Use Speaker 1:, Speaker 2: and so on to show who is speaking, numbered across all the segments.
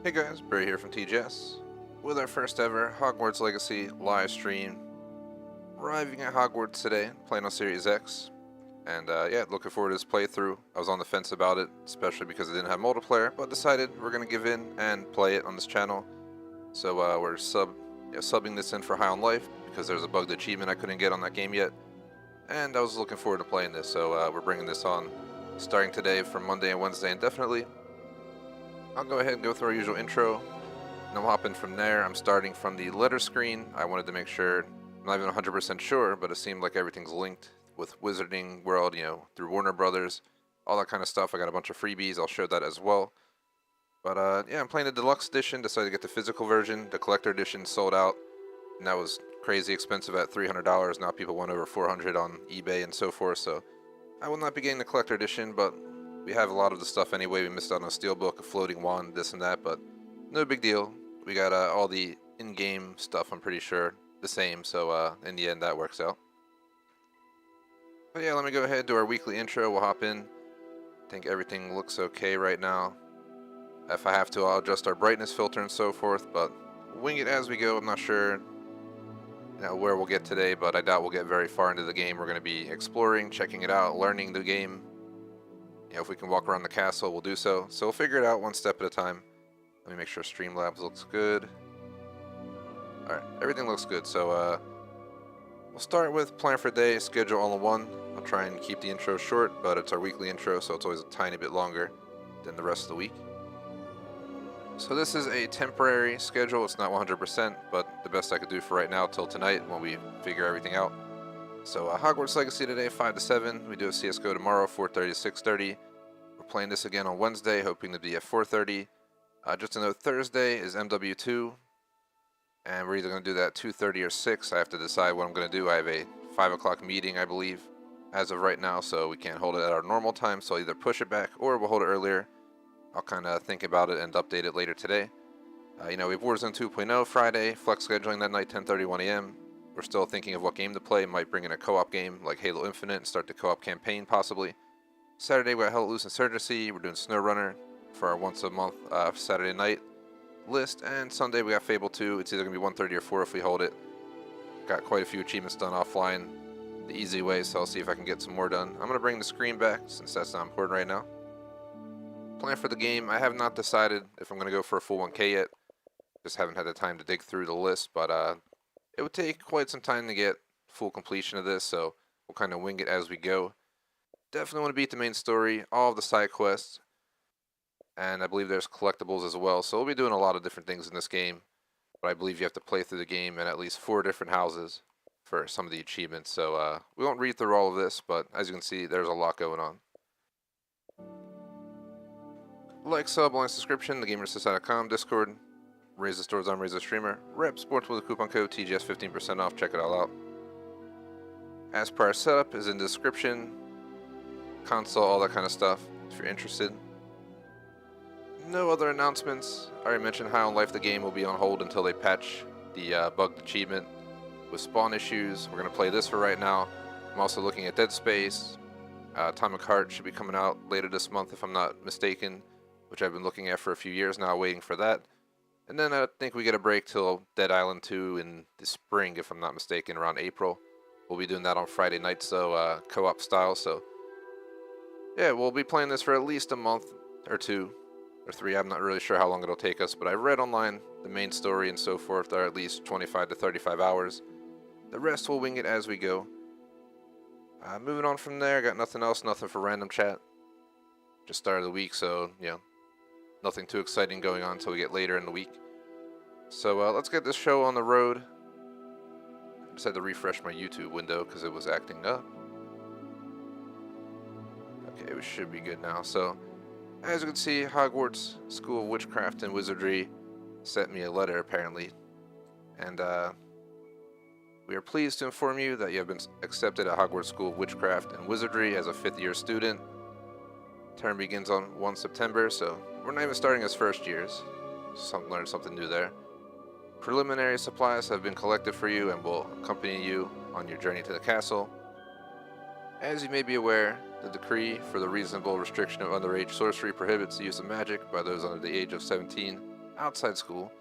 Speaker 1: Hey guys, Barry here from TGS with our first ever Hogwarts Legacy live stream. Arriving at Hogwarts today, playing on Series X, and yeah, looking forward to this playthrough. I was on the fence about it, especially because it didn't have multiplayer, but decided we're going to give in and play it on this channel. So we're subbing this in for High on Life because there's a bugged achievement I couldn't get on that game yet, and I was looking forward to playing this, so we're bringing this on starting today for Monday and Wednesday indefinitely. I'll go ahead and go through our usual intro, and I'll hop in from there. I'm starting from the letter screen. I wanted to make sure, I'm not even 100% sure, but it seemed like everything's linked with Wizarding World, through Warner Brothers, all that kind of stuff. I got a bunch of freebies, I'll show that as well. But yeah, I'm playing the deluxe edition, decided to get the physical version. The collector edition sold out, and that was crazy expensive at $300. Now people want over $400 on eBay and so forth, so I will not be getting the collector edition, but we have a lot of the stuff anyway. We missed out on a steelbook, a floating wand, this and that, but no big deal. We got all the in-game stuff, I'm pretty sure, the same, so in the end that works out. But yeah, let me go ahead and do our weekly intro. We'll hop in. I think everything looks okay right now. If I have to, I'll adjust our brightness filter and so forth, but wing it as we go. I'm not sure where we'll get today, but I doubt we'll get very far into the game. We're going to be exploring, checking it out, learning the game. If we can walk around the castle, we'll do so. So we'll figure it out one step at a time. Let me make sure Streamlabs looks good. Alright, everything looks good. So we'll start with plan for day, schedule all in one. I'll try and keep the intro short, but it's our weekly intro, so it's always a tiny bit longer than the rest of the week. So this is a temporary schedule. It's not 100%, but the best I could do for right now till tonight when we figure everything out. So Hogwarts Legacy today, 5 to 7. We do a CSGO tomorrow, 4:30 to 6:30. We're playing this again on Wednesday, hoping to be at 4:30. Just to note, Thursday is MW2, and we're either going to do that at 2:30 or 6. I have to decide what I'm going to do. I have a 5 o'clock meeting, I believe, as of right now, so we can't hold it at our normal time. So I'll either push it back or we'll hold it earlier. I'll kind of think about it and update it later today. We have Warzone 2.0 Friday, flex scheduling that night, 10:31 a.m. We're still thinking of what game to play. Might bring in a co-op game like Halo Infinite and start the co-op campaign possibly. Saturday we got Hell Loose Insurgency. We're doing SnowRunner for our once a month Saturday night list. And Sunday we got Fable 2. It's either going to be 1:30 or 4 if we hold it. Got quite a few achievements done offline the easy way, so I'll see if I can get some more done. I'm going to bring the screen back since that's not important right now. Plan for the game. I have not decided if I'm going to go for a full 1K yet. Just haven't had the time to dig through the list, but it would take quite some time to get full completion of this, so we'll kind of wing it as we go. Definitely want to beat the main story, all of the side quests, and I believe there's collectibles as well, so we'll be doing a lot of different things in this game, but I believe you have to play through the game in at least 4 different houses for some of the achievements, so we won't read through all of this, but as you can see, there's a lot going on. Like, sub, line, subscription, thegamersociety.com, Discord, Razer stores on Razer Streamer, Rep Sports with a coupon code TGS 15% off. Check it all out. As per our setup is in the description, console, all that kind of stuff if you're interested. No other announcements. I already mentioned High on Life, the game will be on hold until they patch the bugged achievement with spawn issues. We're going to play this for right now. I'm also looking at Dead Space. Atomic Heart should be coming out later this month if I'm not mistaken, which I've been looking at for a few years now, waiting for that. And then I think we get a break till Dead Island 2 in the spring, if I'm not mistaken, around April. We'll be doing that on Friday nights, so co-op style. So yeah, we'll be playing this for at least a month or 2 or 3. I'm not really sure how long it'll take us, but I read online the main story and so forth are at least 25 to 35 hours. The rest we'll wing it as we go. Moving on from there, got nothing else, nothing for random chat. Just started the week, so nothing too exciting going on until we get later in the week. So let's get this show on the road. I just had to refresh my YouTube window because it was acting up. Okay, we should be good now. So, as you can see, Hogwarts School of Witchcraft and Wizardry sent me a letter apparently. And we are pleased to inform you that you have been accepted at Hogwarts School of Witchcraft and Wizardry as a 5th year student. Term begins on 1 September, so we're not even starting as first years. Learn something new there. Preliminary supplies have been collected for you and will accompany you on your journey to the castle. As you may be aware, the decree for the reasonable restriction of underage sorcery prohibits the use of magic by those under the age of 17 outside school.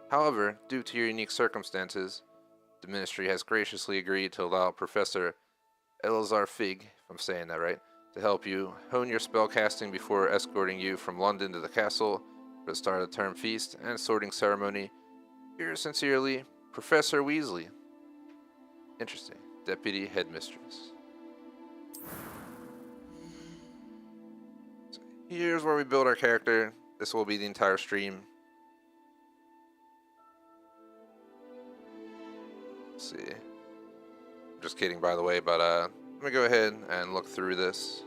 Speaker 1: However, due to your unique circumstances, the ministry has graciously agreed to allow Professor Elazar Fig, if I'm saying that right, to help you hone your spellcasting before escorting you from London to the castle for the start of the term feast and sorting ceremony. Yours sincerely, Professor Weasley. Interesting. Deputy Headmistress. So here's where we build our character. This will be the entire stream. Let's see. Just kidding, by the way, but I'm gonna go ahead and look through this.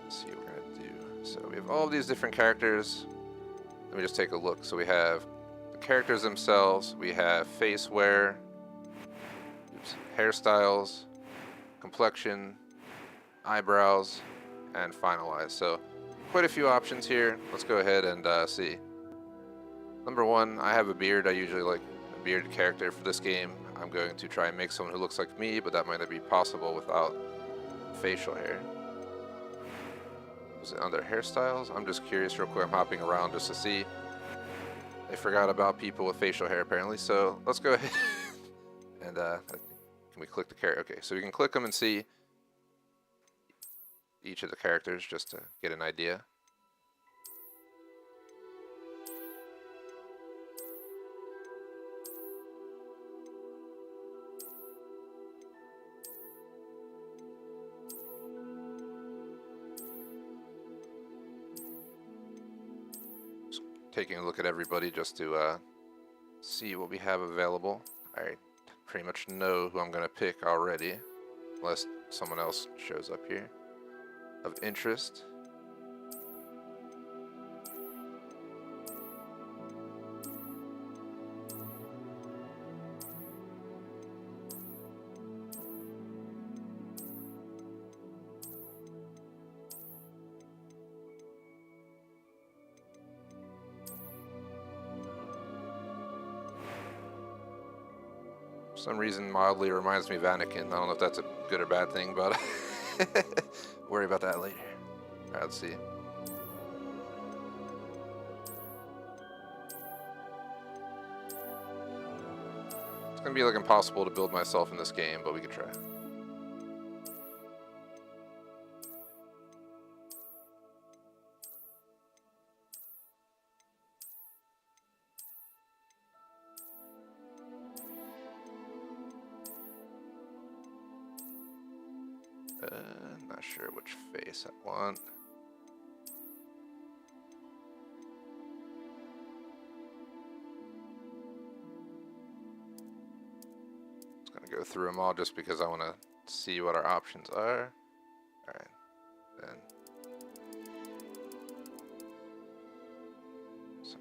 Speaker 1: Let's see what we're gonna do. So we have all of these different characters. Let me just take a look. So we have the characters themselves. We have face wear, hairstyles, complexion, eyebrows, and finalize. So quite a few options here. Let's go ahead and see. Number one, I have a beard. I usually like a bearded character for this game. I'm going to try and make someone who looks like me, but that might not be possible without facial hair. Is it under hairstyles? I'm just curious real quick. I'm hopping around just to see. I forgot about people with facial hair apparently, so let's go ahead and can we click the character? Okay, so we can click them and see each of the characters just to get an idea. Just taking a look at everybody just to see what we have available. I pretty much know who I'm going to pick already, unless someone else shows up here of interest. For some reason, mildly reminds me of Anakin. I don't know if that's a good or bad thing, but worry about that later. Alright, let's see. It's gonna be like impossible to build myself in this game, but we can try. Not sure which face I want. Just gonna go through them all just because I want to see what our options are. Alright, then. So.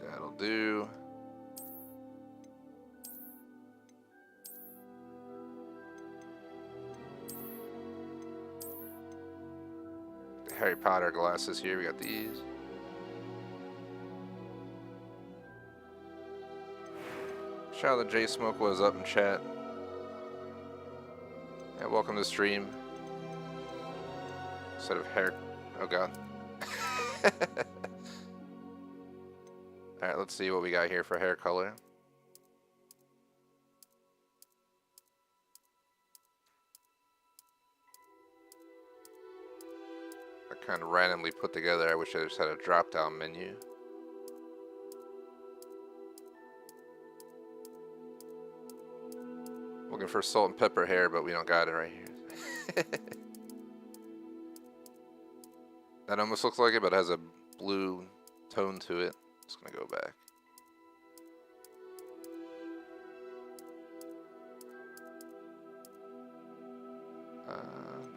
Speaker 1: That'll do. The Harry Potter glasses here, we got these. Shout out to J Smoke, what is up in chat. Yeah, welcome to the stream. Instead of hair, oh god. Alright, let's see what we got here for hair color. I kind of randomly put together. I wish I just had a drop down menu. Looking for salt and pepper hair, but we don't got it right here. That almost looks like it, but it has a blue tone to it. Just gonna go back.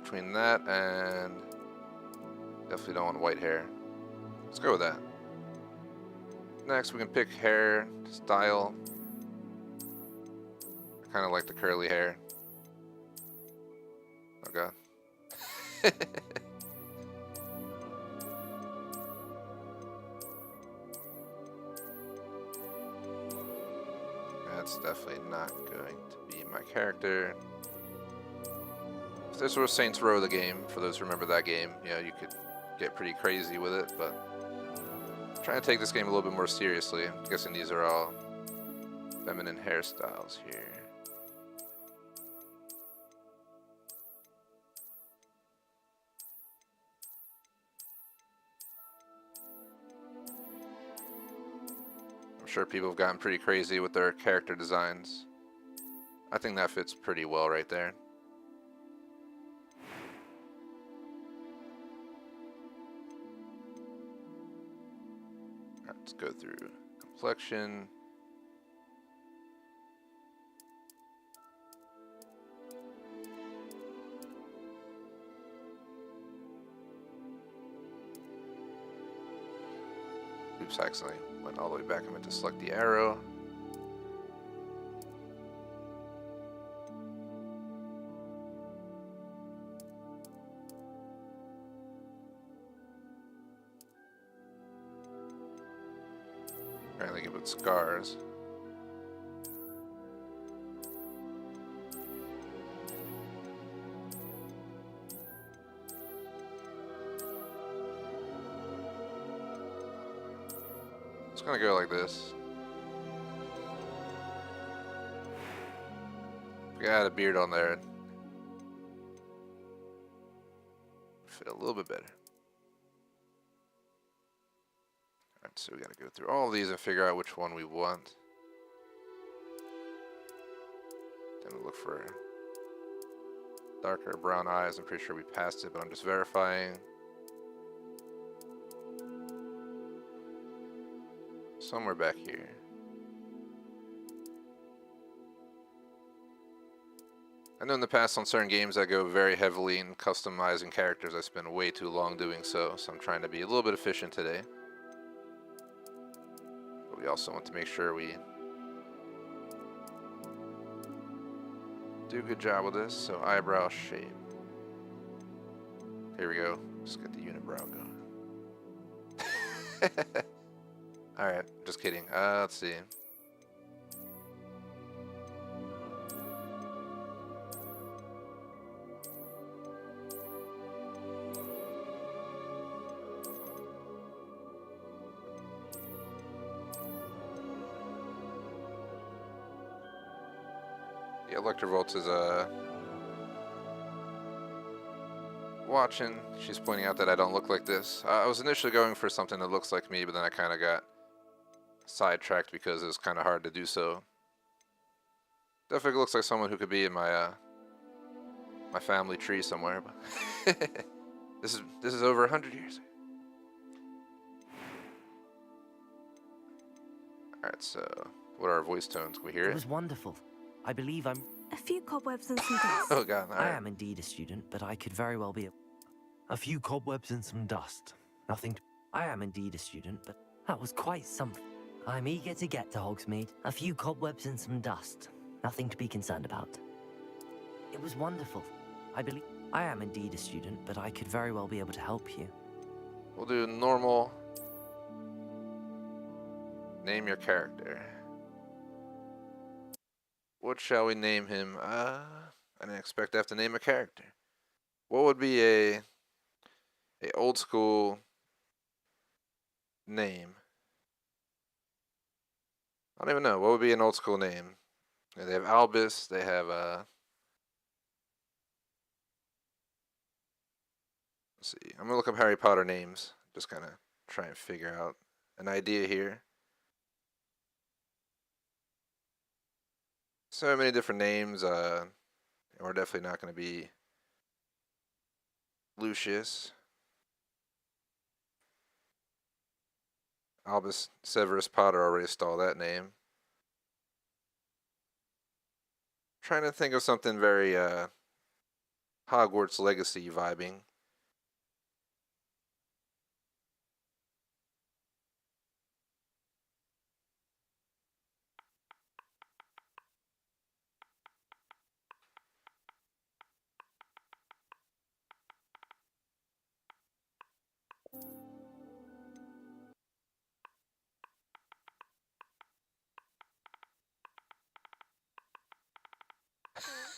Speaker 1: Between that and definitely don't want white hair. Let's go with that. Next, we can pick hair style. I kind of like the curly hair. Oh god. That's definitely not going to be my character. If this was Saints Row the game, for those who remember that game, you know, you could get pretty crazy with it, but I'm trying to take this game a little bit more seriously. I'm guessing these are all feminine hairstyles here. I'm sure people have gotten pretty crazy with their character designs. I think that fits pretty well right there. Alright, let's go through complexion. Oops, I accidentally went all the way back. I meant to select the arrow. Apparently give it scars. It's gonna go like this. If I add a beard on there, fit a little bit better. Alright, so we gotta go through all of these and figure out which one we want. Then we'll look for darker brown eyes. I'm pretty sure we passed it, but I'm just verifying. Somewhere back here. I know in the past on certain games I go very heavily in customizing characters. I spend way too long doing so, so I'm trying to be a little bit efficient today. But we also want to make sure we do a good job with this. So eyebrow shape. Here we go. Just get the unibrow going. Alright, just kidding. Let's see. Yeah, Electrovolts is watching. She's pointing out that I don't look like this. I was initially going for something that looks like me, but then I kind of got sidetracked because it was kind of hard to do so. Definitely looks like someone who could be in my my family tree somewhere. But this is over 100 years. All right, so what are our voice tones? Can we hear it?
Speaker 2: It was wonderful. I believe I'm...
Speaker 3: A few cobwebs and some dust.
Speaker 1: Oh god, all
Speaker 2: I
Speaker 1: right.
Speaker 2: am indeed a student, but I could very well be a few cobwebs and some dust. Nothing to... I am indeed a student, but that was quite something. I'm eager to get to Hogsmeade. A few cobwebs and some dust. Nothing to be concerned about. It was wonderful. I believe... I am indeed a student, but I could very well be able to help you.
Speaker 1: We'll do normal. Name your character. What shall we name him? I didn't expect to have to name a character. What would be a old school name? I don't even know. What would be an old school name? Yeah, they have Albus. They have let's see. I'm gonna look up Harry Potter names. Just kind of try and figure out an idea here. So many different names. We're definitely not going to be Lucius. Albus Severus Potter already stole that name. Trying to think of something very Hogwarts Legacy vibing.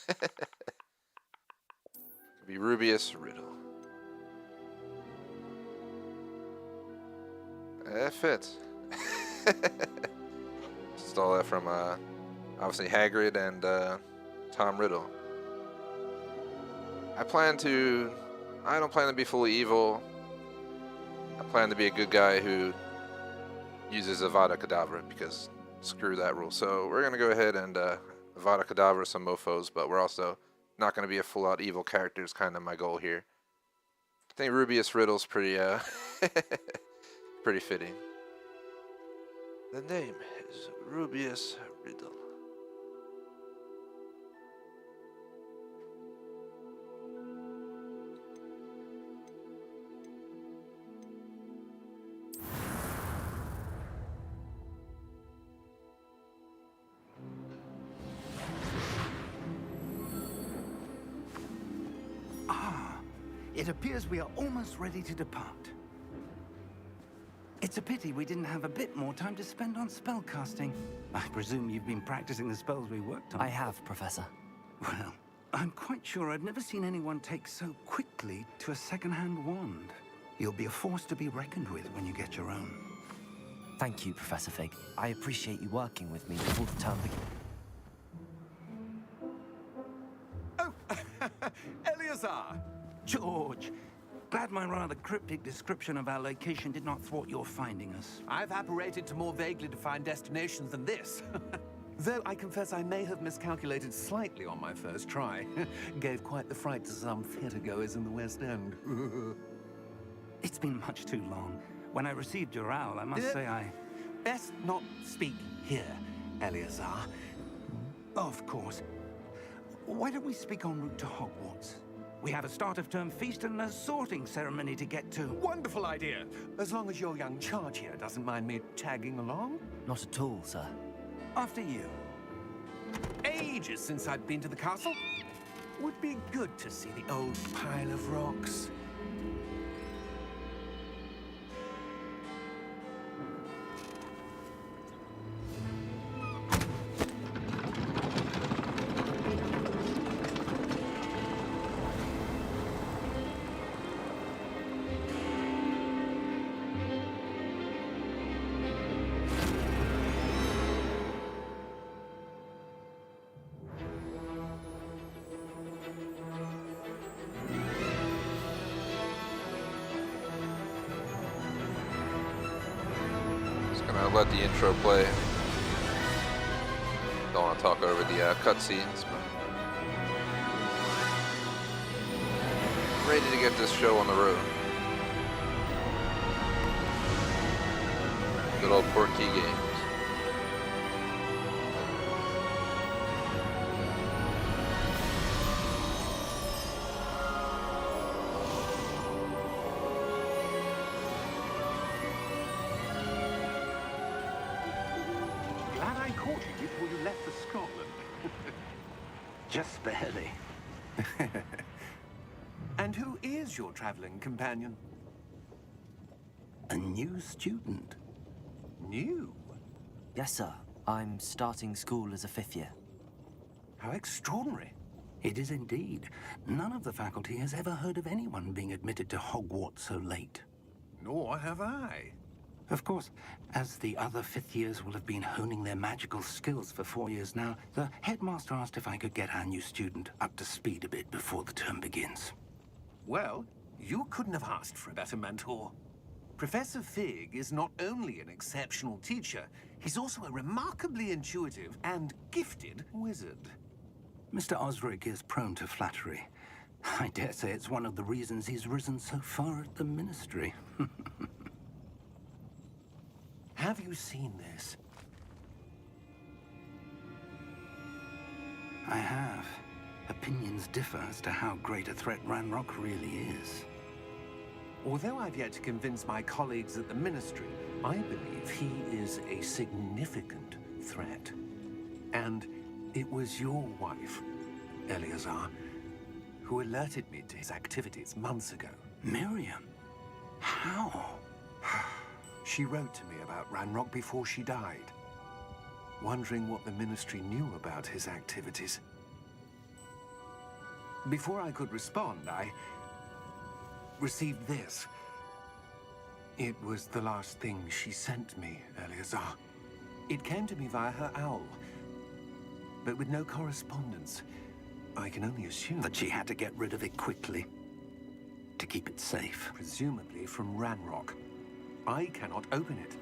Speaker 1: Could be Rubius Riddle. That fits. Stole that from obviously Hagrid and Tom Riddle. I don't plan to be fully evil. I plan to be a good guy who uses Avada Kedavra, because screw that rule. So we're going to go ahead and Avada Kedavra some mofos, but we're also not going to be a full-out evil character is kind of my goal here. I think Rubius Riddle's pretty, pretty fitting. The name is Rubius Riddle.
Speaker 4: It appears we are almost ready to depart. It's a pity we didn't have a bit more time to spend on spellcasting. I presume you've been practicing the spells we worked on.
Speaker 2: I have, Professor.
Speaker 4: Well, I'm quite sure I've never seen anyone take so quickly to a second-hand wand. You'll be a force to be reckoned with when you get your own.
Speaker 2: Thank you, Professor Fig. I appreciate you working with me before the term begins.
Speaker 4: Oh, Eleazar! George! Glad my rather cryptic description of our location did not thwart your finding us.
Speaker 5: I've apparated to more vaguely defined destinations than this. Though I confess I may have miscalculated slightly on my first try. Gave quite the fright to some theatergoers in the West End.
Speaker 4: It's been much too long. When I received your owl, I must say I...
Speaker 5: Best not speak here, Eleazar.
Speaker 4: Of course. Why don't we speak en route to Hogwarts? We have a start-of-term feast and a sorting ceremony to get to.
Speaker 5: Wonderful idea! As long as your young charge here doesn't mind me tagging along.
Speaker 2: Not at all, sir.
Speaker 4: After you.
Speaker 5: Ages since I'd been to the castle. Would be good to see the old pile of rocks.
Speaker 1: Gonna let the intro play. Don't want to talk over the cutscenes, but ready to get this show on the road. Good old Portkey Games.
Speaker 4: Before you left for Scotland. Just barely.
Speaker 5: And who is your traveling companion?
Speaker 4: A new student.
Speaker 5: New?
Speaker 2: Yes, sir. I'm starting school as a 5th year.
Speaker 5: How extraordinary.
Speaker 4: It is indeed. None of the faculty has ever heard of anyone being admitted to Hogwarts so late.
Speaker 5: Nor have I.
Speaker 4: Of course, as the other 5th years will have been honing their magical skills for 4 years now, the headmaster asked if I could get our new student up to speed a bit before the term begins.
Speaker 5: Well, you couldn't have asked for a better mentor. Professor Fig is not only an exceptional teacher, he's also a remarkably intuitive and gifted wizard.
Speaker 4: Mr. Osric is prone to flattery. I dare say it's one of the reasons he's risen so far at the Ministry.
Speaker 5: Have you seen this?
Speaker 4: I have. Opinions differ as to how great a threat Ranrock really is.
Speaker 5: Although I've yet to convince my colleagues at the Ministry, I believe he is a significant threat. And it was your wife, Eleazar, who alerted me to his activities months ago.
Speaker 4: Miriam? How?
Speaker 5: She wrote to me about Ranrock before she died, wondering what the Ministry knew about his activities. Before I could respond, I received this. It was the last thing she sent me, Eleazar. It came to me via her owl, but with no correspondence. I can only assume
Speaker 4: That she had to get rid of it quickly to keep it safe.
Speaker 5: presumably from Ranrock. I cannot open it.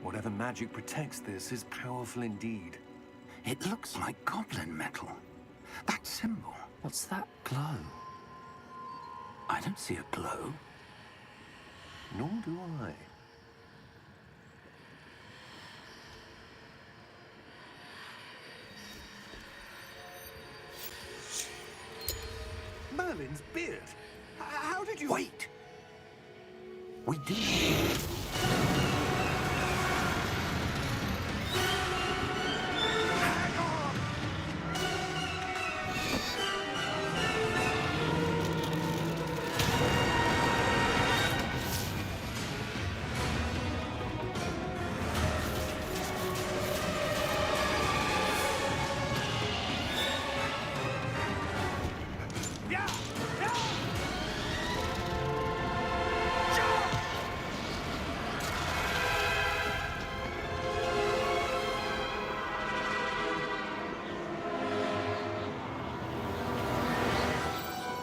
Speaker 5: Whatever magic protects this is powerful indeed.
Speaker 4: It looks like goblin metal. That symbol.
Speaker 2: What's that glow?
Speaker 4: I don't see a glow.
Speaker 5: Nor do I. Merlin's beard. How did you...
Speaker 4: Wait! We do.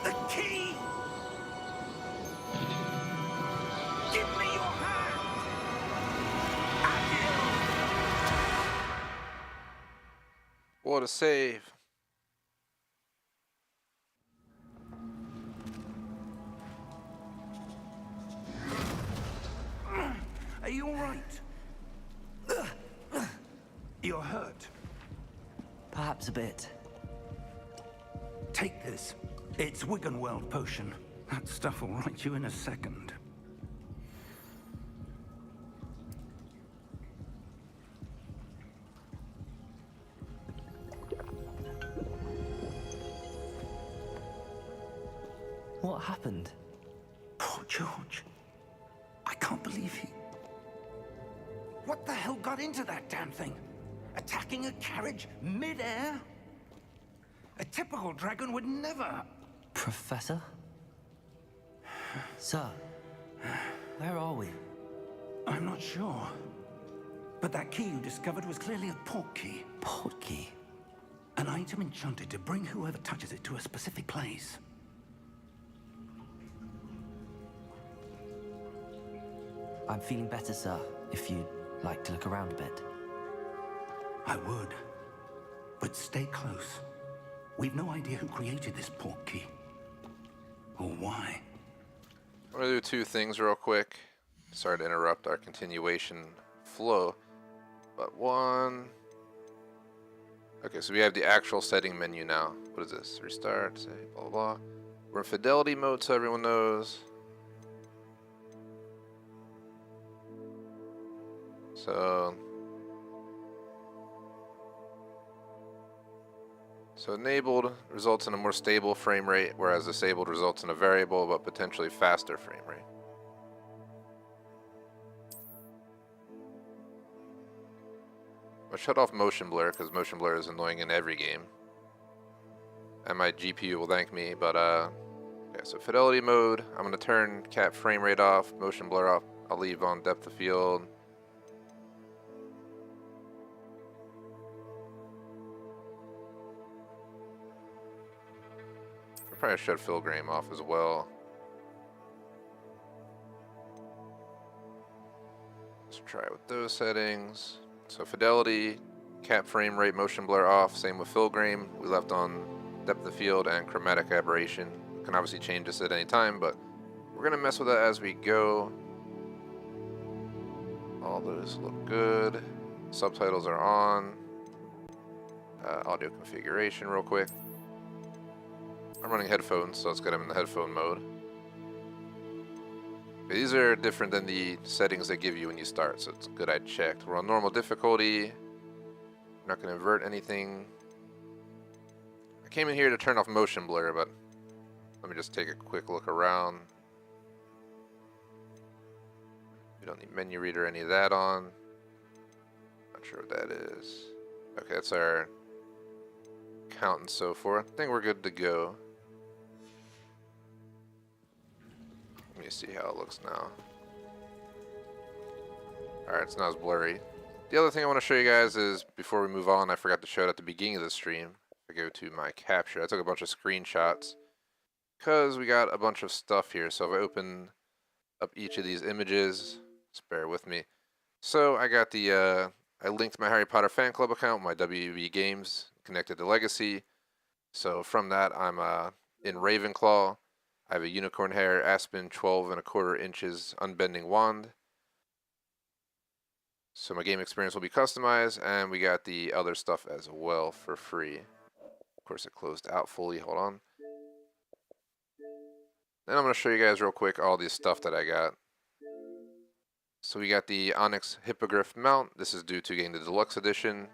Speaker 4: The key! Give me your hand!
Speaker 1: What a save.
Speaker 4: Are you all right? You're hurt.
Speaker 2: Perhaps a bit.
Speaker 4: Take this. It's Wiggenweld potion. That stuff will right you in a second.
Speaker 2: What happened?
Speaker 4: Poor George. I can't believe he... What the hell got into that damn thing? Attacking a carriage mid-air? A typical dragon would never...
Speaker 2: Professor? Sir, where are we?
Speaker 4: I'm not sure. But that key you discovered was clearly a portkey.
Speaker 2: Portkey?
Speaker 4: An item enchanted to bring whoever touches it to a specific place.
Speaker 2: I'm feeling better, sir, if you'd like to look around a bit.
Speaker 4: I would. But stay close. We've no idea who created this portkey. Or why.
Speaker 1: I'm gonna do two things real quick. Sorry to interrupt our continuation flow. But one... Okay, so we have the actual setting menu now. What is this? Restart, say, blah, blah, blah. We're in fidelity mode, so everyone knows. So enabled results in a more stable frame rate, whereas disabled results in a variable but potentially faster frame rate. I'll shut off motion blur because motion blur is annoying in every game. And my GPU will thank me, but okay, so fidelity mode, I'm gonna turn cap frame rate off, motion blur off, I'll leave on depth of field. Probably shut Filgrame off as well. Let's try with those settings. So fidelity, cap frame rate, motion blur off. Same with Filgrame. We left on depth of field and chromatic aberration. We can obviously change this at any time, but we're gonna mess with that as we go. All those look good. Subtitles are on. Audio configuration real quick. I'm running headphones, so let's get them in the headphone mode. These are different than the settings they give you when you start, so it's good I checked. We're on normal difficulty. I'm not going to invert anything. I came in here to turn off motion blur, but let me just take a quick look around. We don't need menu reader, any of that on. Not sure what that is. Okay, that's our count and so forth. I think we're good to go. Let me see how it looks now. Alright, it's not as blurry. The other thing I want to show you guys is, before we move on, I forgot to show it at the beginning of the stream. If I go to my capture, I took a bunch of screenshots because we got a bunch of stuff here. So if I open up each of these images, just bear with me. So I got the, I linked my Harry Potter fan club account, my WB Games, connected to Legacy. So from that, I'm in Ravenclaw. I have a unicorn hair, Aspen 12¼ inches unbending wand. So my game experience will be customized, and we got the other stuff as well for free. Of course, it closed out fully. Hold on. Then I'm going to show you guys real quick all the stuff that I got. So we got the Onyx Hippogriff mount. This is due to getting the deluxe edition.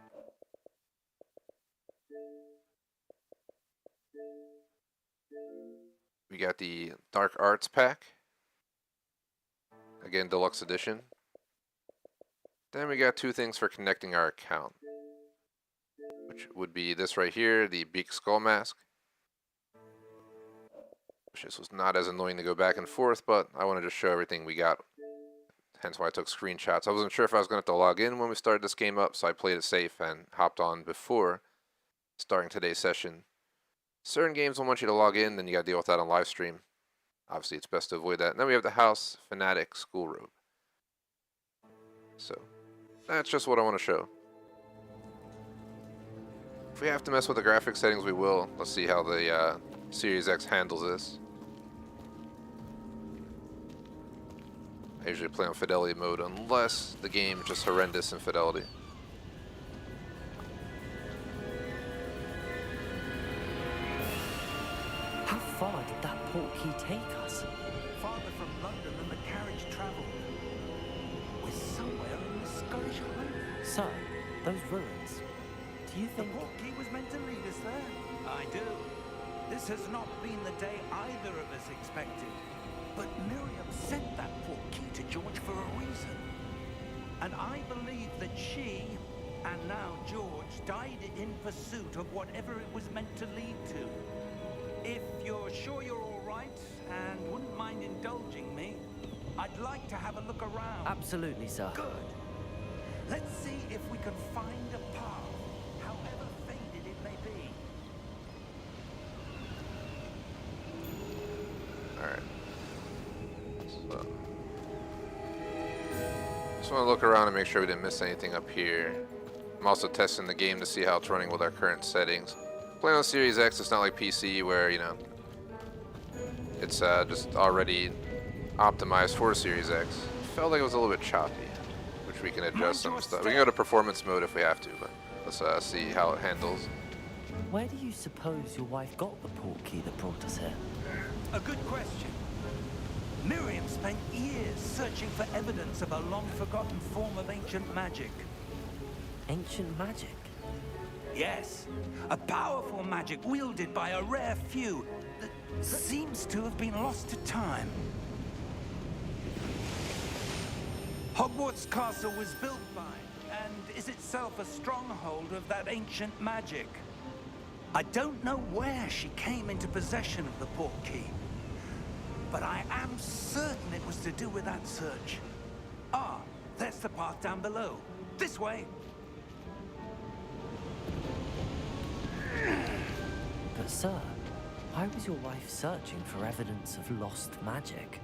Speaker 1: We got the Dark Arts pack. Again, deluxe edition. Then we got two things for connecting our account, which would be this right here, the Beak Skull Mask. Which this was not as annoying to go back and forth, but I want to just show everything we got. Hence why I took screenshots. I wasn't sure if I was going to have to log in when we started this game up, so I played it safe and hopped on before starting today's session. Certain games will want you to log in, then you got to deal with that on live stream. Obviously, it's best to avoid that. And then we have the House Fanatic School Robe. So that's just what I want to show. If we have to mess with the graphic settings, we will. Let's see how the Series X handles this. I usually play on fidelity mode unless the game is just horrendous in fidelity.
Speaker 2: How far did that Portkey take us?
Speaker 4: Farther from London than the carriage travelled. We're somewhere in the Scottish Highlands.
Speaker 2: Sir, those ruins. Do you
Speaker 4: The
Speaker 2: think...
Speaker 4: Portkey was meant to lead us there. I do. This has not been the day either of us expected. But Miriam sent that Portkey to George for a reason. And I believe that she, and now George, died in pursuit of whatever it was meant to lead to. If you're sure you're all right and wouldn't mind indulging me, I'd like to have a look around.
Speaker 2: Absolutely, sir.
Speaker 4: Good. Let's see if we can find a path, however faded it may be.
Speaker 1: Alright. So, just want to look around and make sure we didn't miss anything up here. I'm also testing the game to see how it's running with our current settings. Playing on Series X, it's not like PC where, you know, it's just already optimized for Series X. Felt like it was a little bit choppy, which we can adjust some stuff. We can go to performance mode if we have to, but let's see how it handles.
Speaker 2: Where do you suppose your wife got the Portkey that brought us here?
Speaker 4: A good question. Miriam spent years searching for evidence of a long-forgotten form of ancient magic.
Speaker 2: Ancient magic?
Speaker 4: Yes, a powerful magic wielded by a rare few that seems to have been lost to time. Hogwarts Castle was built by, and is itself a stronghold of that ancient magic. I don't know where she came into possession of the Portkey, but I am certain it was to do with that search. Ah, there's the path down below. This way.
Speaker 2: But sir, why was your wife searching for evidence of lost magic?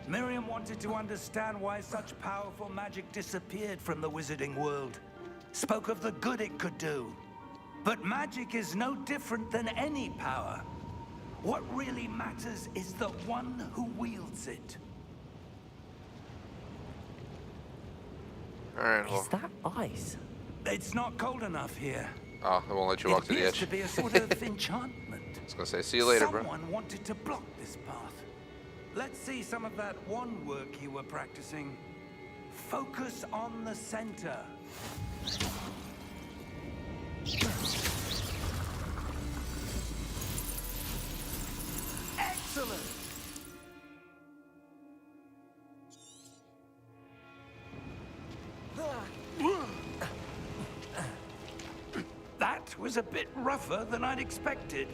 Speaker 4: Miriam wanted to understand why such powerful magic disappeared from the wizarding world. Spoke of the good it could do. But magic is no different than any power. What really matters is the one who wields it.
Speaker 1: Alright, well.
Speaker 2: Is that ice?
Speaker 4: It's not cold enough here.
Speaker 1: Oh, I won't let you walk to the
Speaker 4: It appears
Speaker 1: edge.
Speaker 4: to be a sort of enchantment.
Speaker 1: I was gonna say, see you later, bro.
Speaker 4: Someone wanted to block this path. Let's see some of that wand work you were practicing. Focus on the center. Excellent! That was a bit rougher than I'd expected.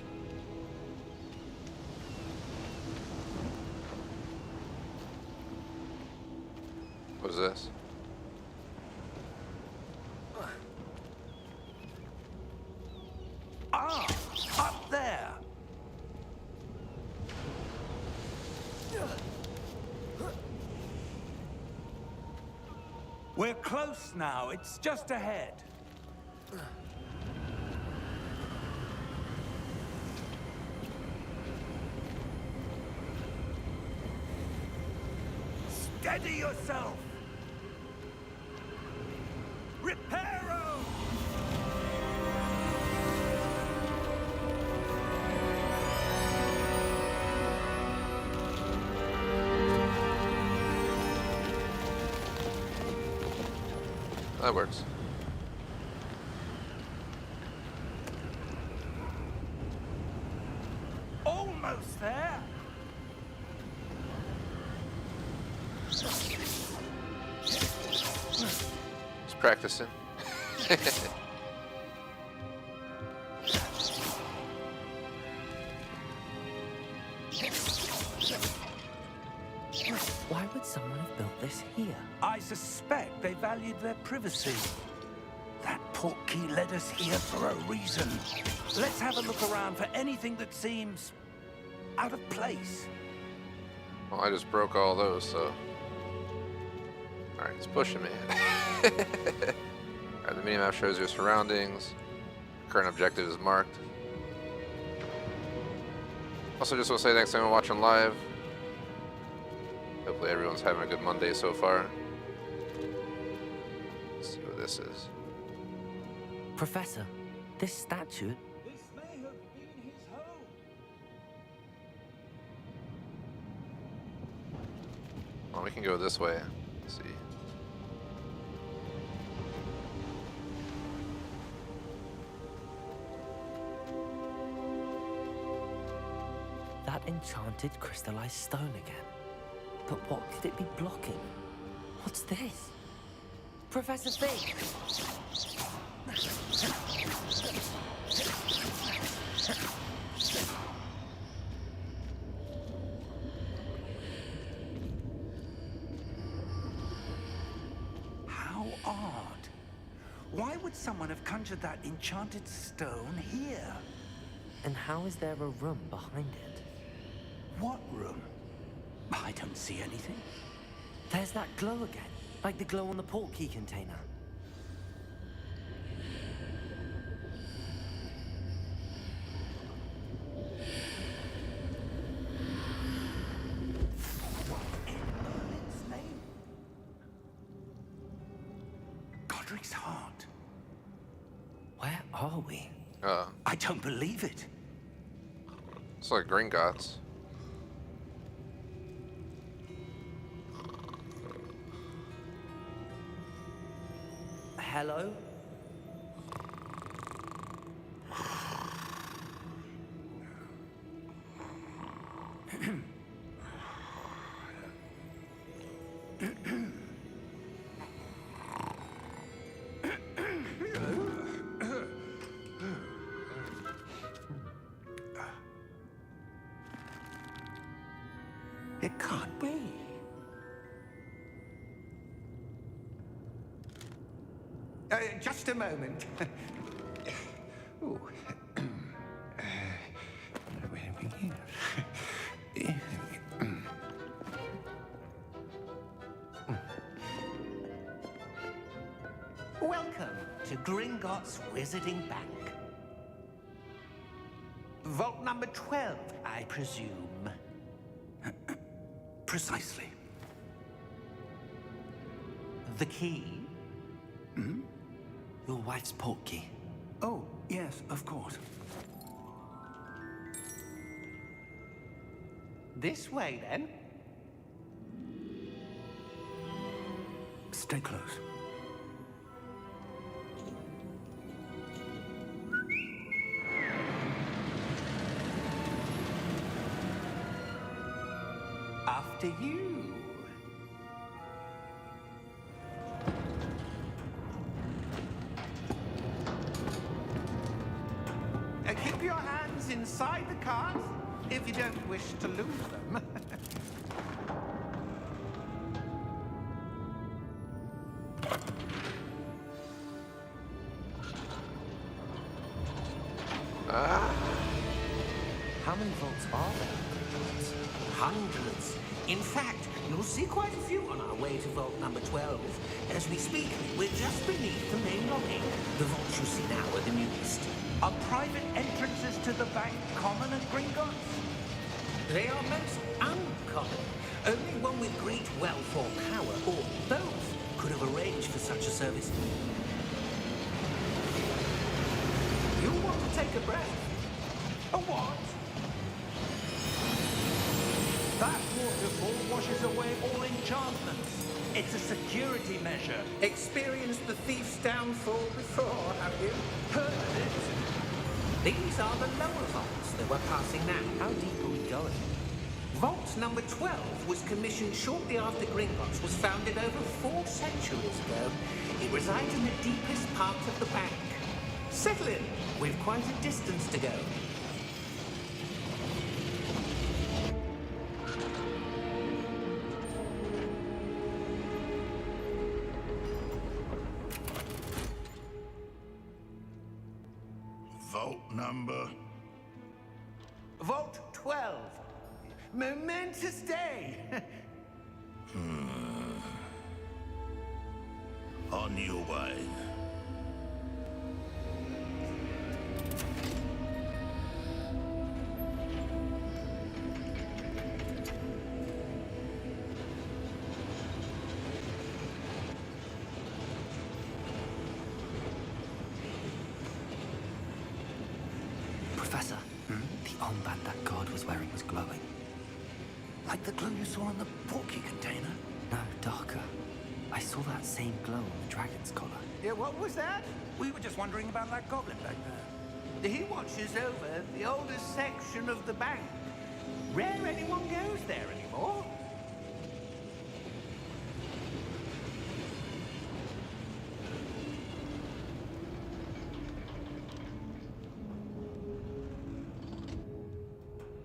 Speaker 4: Ah, up there. We're close now. It's just ahead. Steady yourself. Reparo!
Speaker 1: That works.
Speaker 4: Almost there.
Speaker 1: Just practicing.
Speaker 2: Why would someone have built this here?
Speaker 4: I suspect they valued their privacy. That Portkey led us here for a reason. Let's have a look around for anything that seems out of place.
Speaker 1: Well, I just broke all those, so. Alright, it's pushing me. Alright, the minimap shows your surroundings. Current objective is marked. Also, just want to say thanks to everyone watching live. Hopefully everyone's having a good Monday so far. Let's see what this is.
Speaker 2: Professor, this statue...
Speaker 4: This may have been his home.
Speaker 1: Well, we can go this way. Let's see.
Speaker 2: That enchanted crystallized stone again. But what could it be blocking? What's this? Professor Fig!
Speaker 4: How odd. Why would someone have conjured that enchanted stone here?
Speaker 2: And how is there a room behind it?
Speaker 4: What room? I don't see anything.
Speaker 2: There's that glow again, like the glow on the Portkey container.
Speaker 4: Merlin's name? Godric's heart.
Speaker 2: Where are we?
Speaker 4: I don't believe it.
Speaker 1: It's like Gringotts.
Speaker 2: Hello?
Speaker 4: It can't be. Just a moment. Ooh. Where are we here? Welcome to Gringotts Wizarding Bank. Vault number 12, I presume. Precisely. The key?
Speaker 2: Your wife's Portkey.
Speaker 4: Oh, yes, of course. This way, then. Stay close. After you. Keep your hands inside the cart if you don't wish to lose them.
Speaker 1: Ah.
Speaker 2: How many vaults are there? Gringotts?
Speaker 5: Hundreds. In fact, you'll see quite a few on our way to vault number 12. As we speak, we're just beneath the main lobby. The vaults you see now are the newest.
Speaker 4: Are private entrances to the bank common at Gringotts?
Speaker 5: They are most uncommon. Only one with great wealth or power, or both, could have arranged for such a service. You want to take a breath?
Speaker 4: A what? That waterfall washes away all enchantments. It's a security measure.
Speaker 5: Experienced the thief's downfall before, have you?
Speaker 4: Heard of it?
Speaker 5: These are the lower vaults that we're passing now.
Speaker 2: How deep are we going?
Speaker 5: Vault number 12 was commissioned shortly after Gringotts was founded over 4 centuries ago. It resides in the deepest part of the bank. Settle in. We've quite a distance to go.
Speaker 4: Vault number? Vault 12. Momentous day. On your way.
Speaker 2: Professor, the armband that guard was wearing was glowing.
Speaker 4: Like the glow you saw on the Portkey container?
Speaker 2: No, darker. I saw that same glow on the dragon's collar.
Speaker 4: Yeah, what was that? We were just wondering about that goblin back there. He watches over the oldest section of the bank. Rare anyone goes there anymore.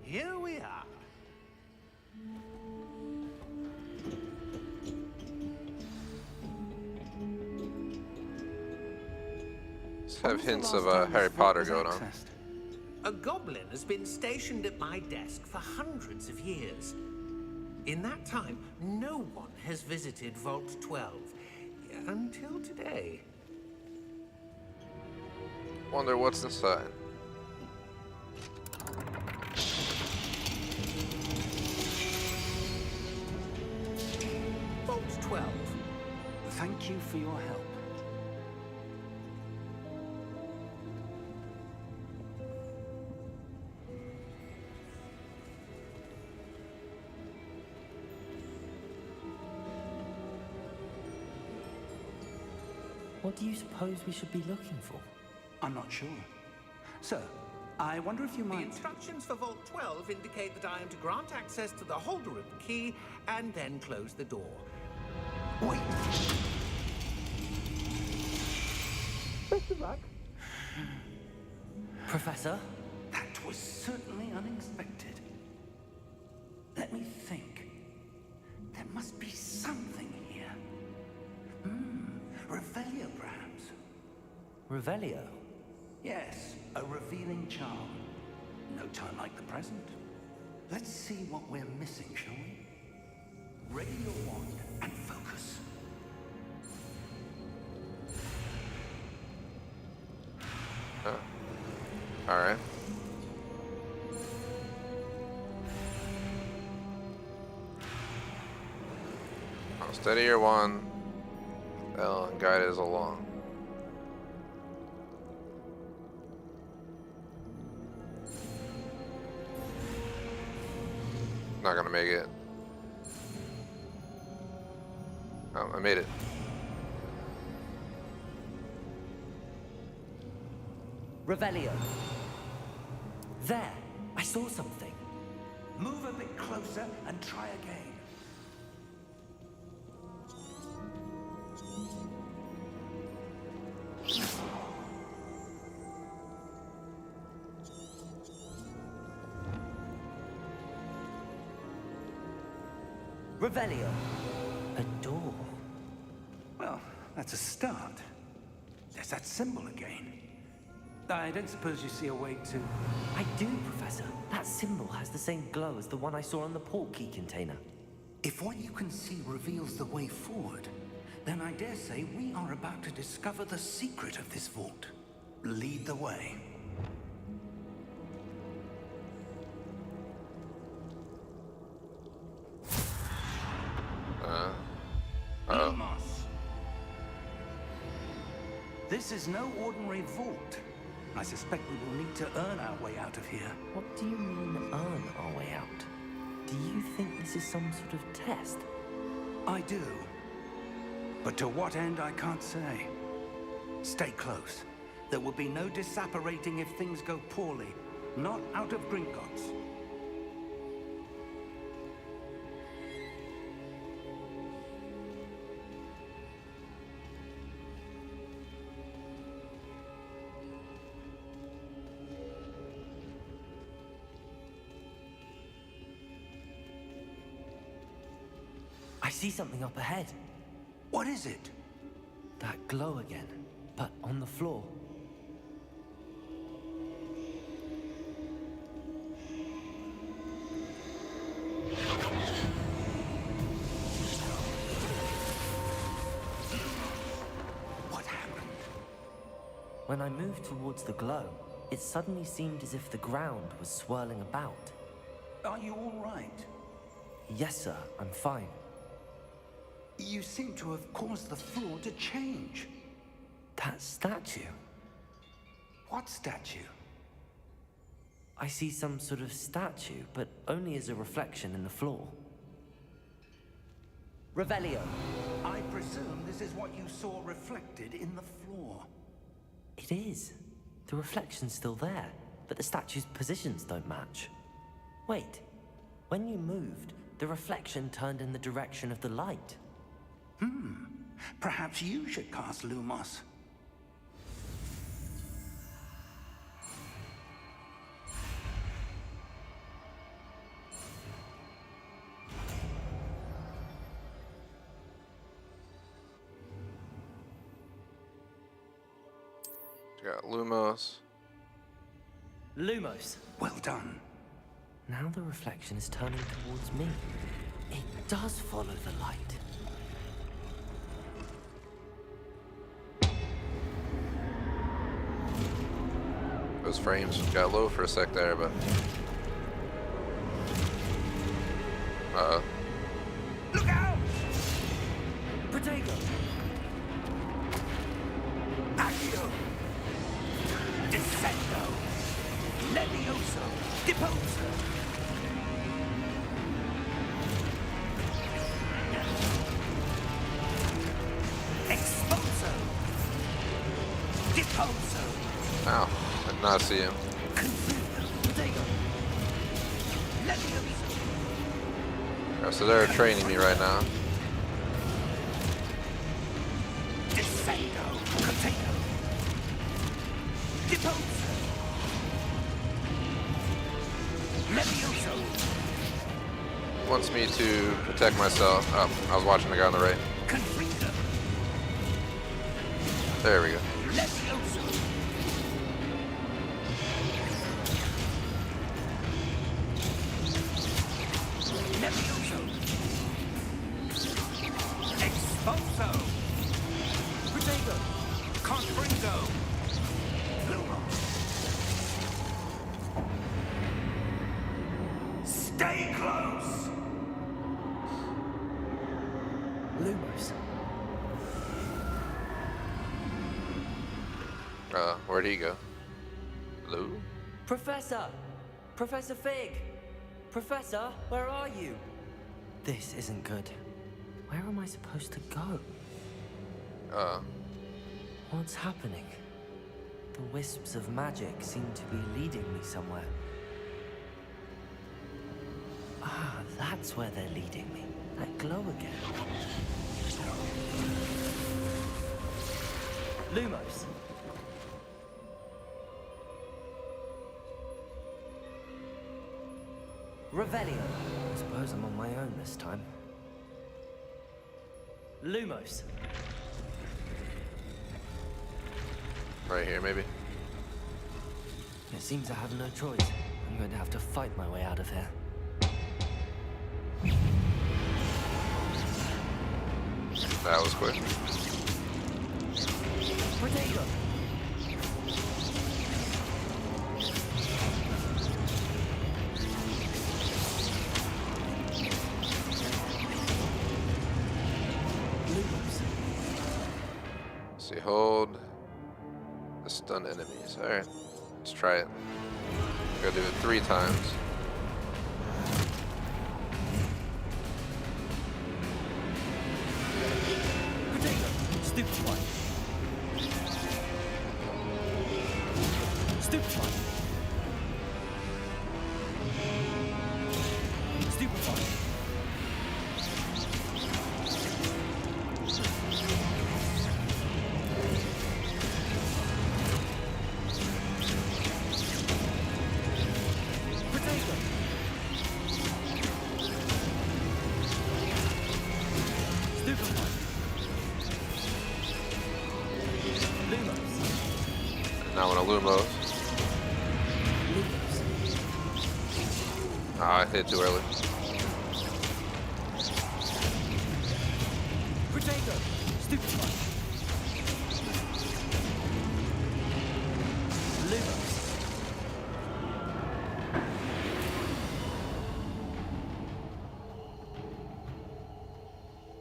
Speaker 4: Here we are.
Speaker 1: Let's have hints of Harry Potter going on.
Speaker 5: A goblin has been stationed at my desk for hundreds of years. In that time, no one has visited Vault 12. Until today.
Speaker 1: Wonder what's inside.
Speaker 5: Vault 12.
Speaker 4: Thank you for your help.
Speaker 2: What do you suppose we should be looking for?
Speaker 4: I'm not sure. Sir, I wonder if you
Speaker 5: The
Speaker 4: might...
Speaker 5: instructions for Vault 12 indicate that I am to grant access to the holder of the key and then close the door.
Speaker 4: Wait!
Speaker 5: Best of luck.
Speaker 2: Professor?
Speaker 4: That was certainly unexpected. Let me think. There must be something here. Revelio, perhaps?
Speaker 2: Revelio?
Speaker 4: Yes, a revealing charm. No time like the present. Let's see what we're missing, shall we? Ready your wand and focus.
Speaker 1: Alright. Steady your wand. L and guide us along. Not gonna make it. Oh, I made it.
Speaker 2: Revelio. There! I saw something.
Speaker 4: Move a bit closer and try again.
Speaker 2: Revelio. A door.
Speaker 4: Well, that's a start. There's that symbol again.
Speaker 5: I don't suppose you see a way to...
Speaker 2: I do, Professor. That symbol has the same glow as the one I saw on the Portkey container.
Speaker 4: If what you can see reveals the way forward, then I dare say we are about to discover the secret of this vault. Lead the way. Lumos. This is no ordinary vault. I suspect we will need to earn our way out of here.
Speaker 2: What do you mean, earn our way out? Do you think this is some sort of test?
Speaker 4: I do. But to what end, I can't say. Stay close. There will be no disapparating if things go poorly. Not out of Gringotts.
Speaker 2: I see something up ahead.
Speaker 4: What is it?
Speaker 2: That glow again, but on the floor.
Speaker 4: What happened?
Speaker 2: When I moved towards the glow, it suddenly seemed as if the ground was swirling about.
Speaker 4: Are you all right?
Speaker 2: Yes, sir, I'm fine.
Speaker 4: You seem to have caused the floor to change.
Speaker 2: That statue.
Speaker 4: What statue?
Speaker 2: I see some sort of statue, but only as a reflection in the floor. Revelio.
Speaker 4: I presume this is what you saw reflected in the floor.
Speaker 2: It is. The reflection's still there, but the statue's positions don't match. Wait. When you moved, the reflection turned in the direction of the light.
Speaker 4: Perhaps you should cast Lumos.
Speaker 1: Got Lumos.
Speaker 2: Lumos.
Speaker 4: Well done.
Speaker 2: Now the reflection is turning towards me. It does follow the light.
Speaker 1: Those frames got low for a sec there, but...
Speaker 4: Look out!
Speaker 2: Protego!
Speaker 4: Accio! Descendo! Levioso! Deposo! Exposo! Deposo!
Speaker 1: Ow, I did not see him.
Speaker 4: Protego! Levioso!
Speaker 1: Yeah, so they're training me right now.
Speaker 4: Descendo! Protego! Deposo! Levioso!
Speaker 1: Wants me to protect myself. Oh, I was watching the guy on the right.
Speaker 4: Confringo!
Speaker 1: There we go.
Speaker 4: Levioso! Levioso! Exposo! Protego! Confringo! Lumo! Stay close!
Speaker 2: Lumos.
Speaker 1: Where'd he go? Hello?
Speaker 2: Professor! Professor Fig! Professor, where are you? This isn't good. Where am I supposed to go? What's happening? The wisps of magic seem to be leading me somewhere. Ah, that's where they're leading me. That glow again. Lumos. Revelio. I suppose I'm on my own this time. Lumos.
Speaker 1: Right here, maybe.
Speaker 2: It seems I have no choice. I'm going to have to fight my way out of here.
Speaker 1: That was quick.
Speaker 2: Potato!
Speaker 1: See, hold the stun enemies. Alright, let's try it. Gotta do it 3 times.
Speaker 2: Potato! Stupid one! Stupid one! Stupid one!
Speaker 1: Now I'm gonna Lumos. Ah, I hit too early.
Speaker 2: Potato! Stupid one! Lumos.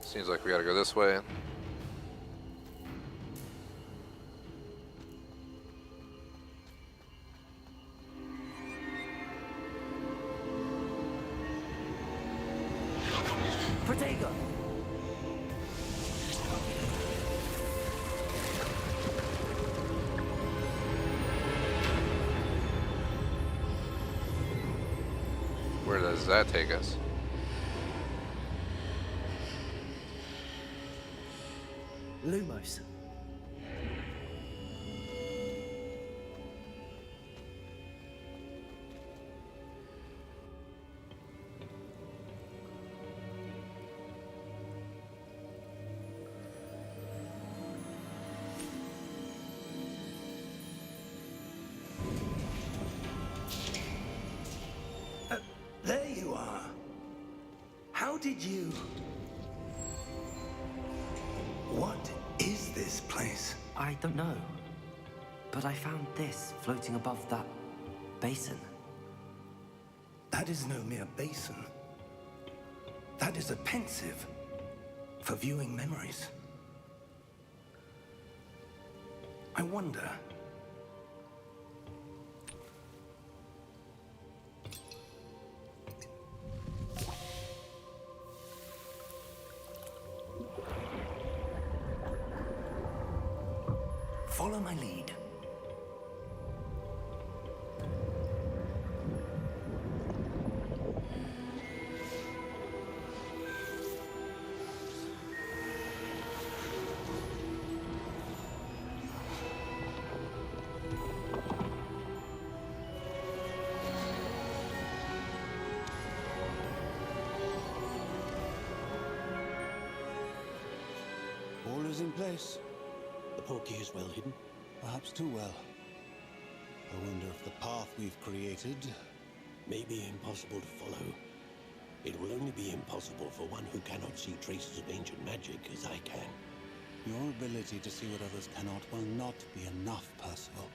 Speaker 1: Seems like we gotta go this way.
Speaker 2: Potato!
Speaker 1: Where does that take us?
Speaker 2: Lumos.
Speaker 4: There you are. How did you... What is this place?
Speaker 2: I don't know. But I found this floating above that basin.
Speaker 4: That is no mere basin. That is a pensive for viewing memories. I wonder... Follow my lead.
Speaker 6: All is in place.
Speaker 7: The Portkey is well hidden.
Speaker 6: Perhaps too well. I wonder if the path we've created...
Speaker 7: May be impossible to follow. It will only be impossible for one who cannot see traces of ancient magic as I can.
Speaker 6: Your ability to see what others cannot will not be enough, Percival.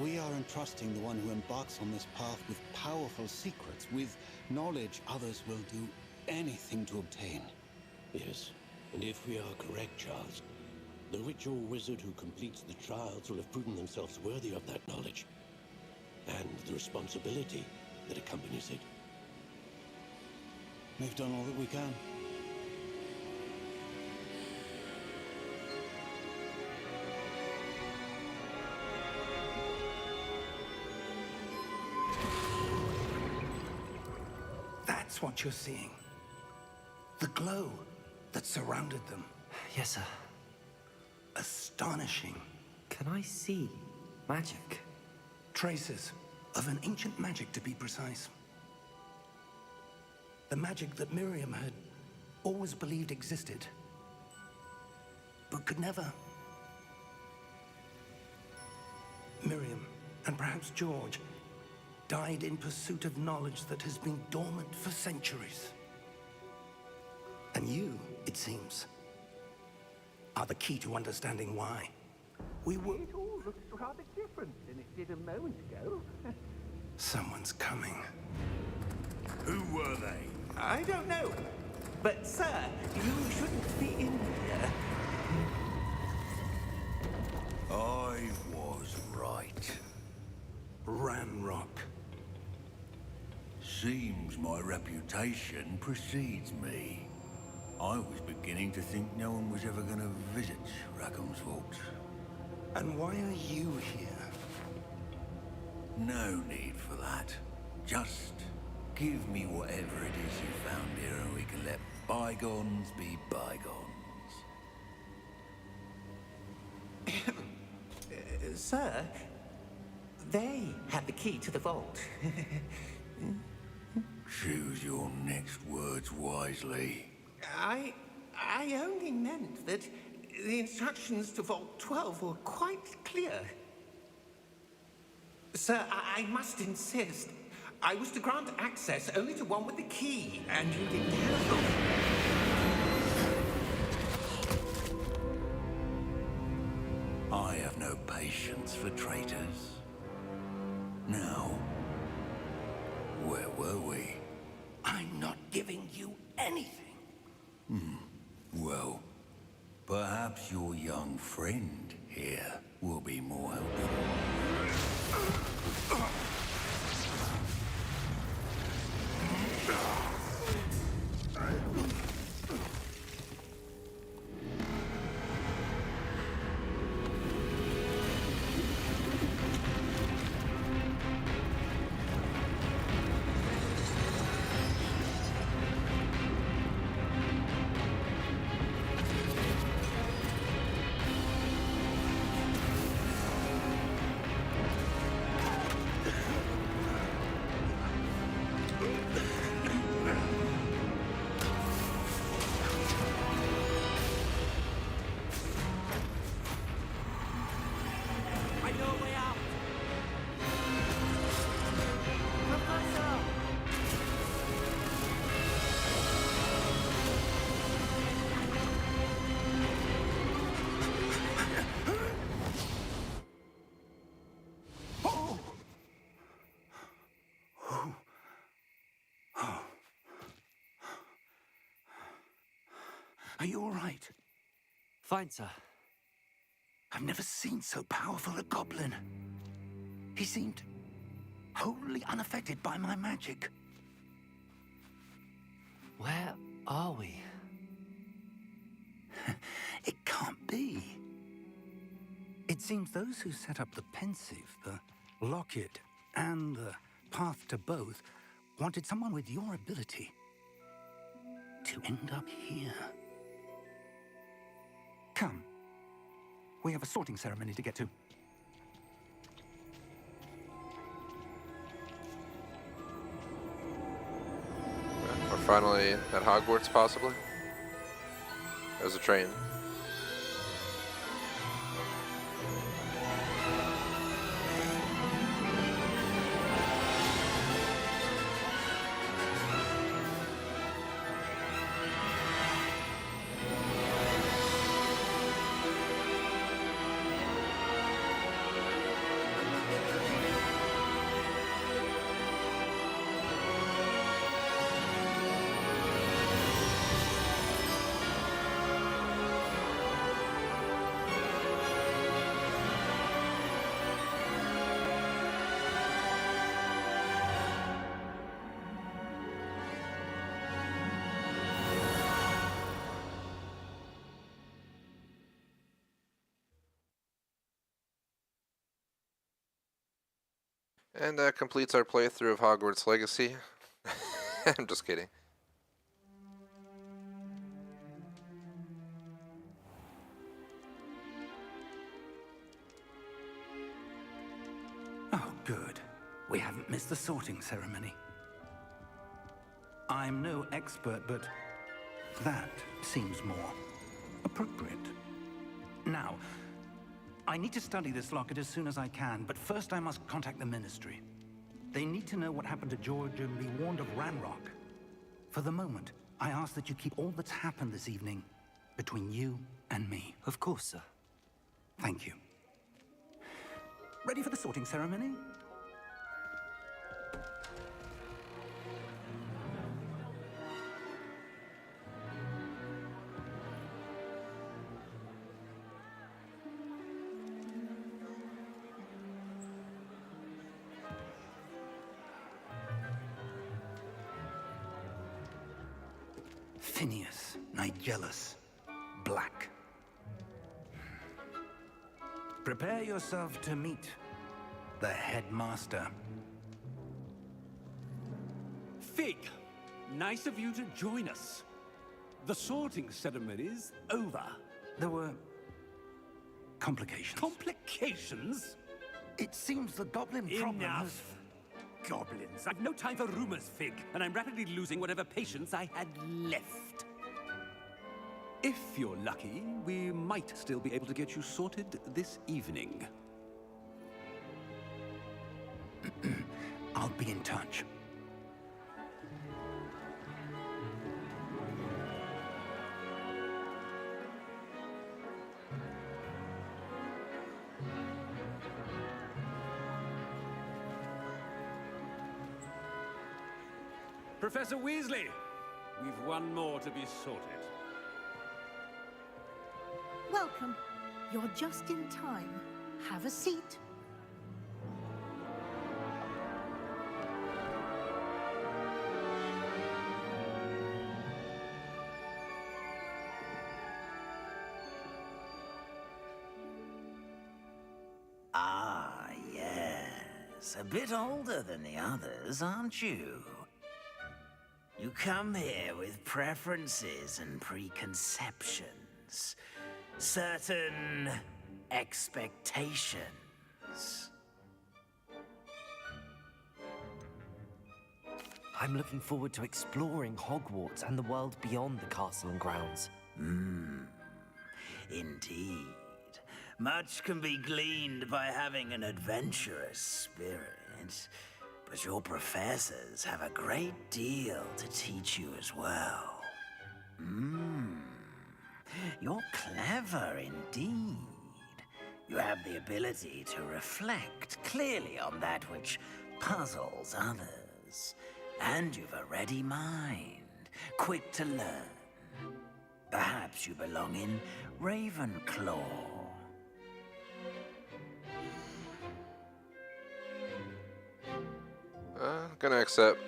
Speaker 6: We are entrusting the one who embarks on this path with powerful secrets, with knowledge others will do anything to obtain.
Speaker 7: Yes, and if we are correct, Charles, the witch or wizard who completes the trials will have proven themselves worthy of that knowledge, and the responsibility that accompanies it.
Speaker 6: We've done all that we can.
Speaker 4: That's what you're seeing. The glow that surrounded them.
Speaker 2: Yes, sir.
Speaker 4: Astonishing.
Speaker 2: Can I see magic?
Speaker 4: Traces of an ancient magic, to be precise. The magic that Miriam had always believed existed, but could never. Miriam and perhaps George, died in pursuit of knowledge that has been dormant for centuries. And you, it seems, are the key to understanding why. We were...
Speaker 5: It all looks rather different than it did a moment ago.
Speaker 4: Someone's coming.
Speaker 8: Who were they?
Speaker 5: I don't know. But, sir, you shouldn't be in here.
Speaker 8: I was right.
Speaker 4: Ramrock.
Speaker 8: Seems my reputation precedes me. I was beginning to think no one was ever going to visit Rackham's vault.
Speaker 4: And why are you here?
Speaker 8: No need for that. Just give me whatever it is you found here and we can let bygones be bygones.
Speaker 5: Sir, they had the key to the vault.
Speaker 8: Choose your next words wisely.
Speaker 5: I only meant that the instructions to Vault 12 were quite clear. Sir, I must insist. I was to grant access only to one with the key, and you didn't have them.
Speaker 8: I have no patience for traitors. Now, where were we?
Speaker 4: I'm not giving you anything.
Speaker 8: Well, perhaps your young friend here will be more helpful.
Speaker 2: I know a way out. Professor!
Speaker 4: Are you all right?
Speaker 2: Fine, sir.
Speaker 4: I've never seen so powerful a goblin. He seemed wholly unaffected by my magic.
Speaker 2: Where are we?
Speaker 4: It can't be. It seems those who set up the pensive, the locket, and the path to both wanted someone with your ability to end up here. Come. We have a sorting ceremony to get to.
Speaker 1: We're finally at Hogwarts, possibly. There's a train. And that completes our playthrough of Hogwarts Legacy. I'm just kidding.
Speaker 4: Oh, good. We haven't missed the sorting ceremony. I'm no expert, but that seems more appropriate. Now, I need to study this locket as soon as I can, but first I must contact the Ministry. They need to know what happened to George and be warned of Ranrock. For the moment, I ask that you keep all that's happened this evening between you and me.
Speaker 2: Of course, sir.
Speaker 4: Thank you. Ready for the sorting ceremony? Phineas, Nigellus, Black. Prepare yourself to meet the headmaster.
Speaker 5: Fig, nice of you to join us. The sorting ceremony's over.
Speaker 4: There were complications.
Speaker 5: Complications?
Speaker 4: It seems the goblin problem has...
Speaker 5: Enough. Goblins. I've no time for rumors, Fig, and I'm rapidly losing whatever patience I had left. If you're lucky, we might still be able to get you sorted this evening.
Speaker 4: I'll be in touch.
Speaker 5: Professor Weasley, we've one more to be sorted.
Speaker 9: Welcome. You're just in time. Have a seat.
Speaker 8: Ah, yes. A bit older than the others, aren't you? You come here with preferences and preconceptions. Certain expectations.
Speaker 2: I'm looking forward to exploring Hogwarts and the world beyond the castle and grounds.
Speaker 8: Indeed. Much can be gleaned by having an adventurous spirit, but your professors have a great deal to teach you as well. You're clever indeed. You have the ability to reflect clearly on that which puzzles others. And you've a ready mind, quick to learn. Perhaps you belong in Ravenclaw.
Speaker 1: Gonna accept.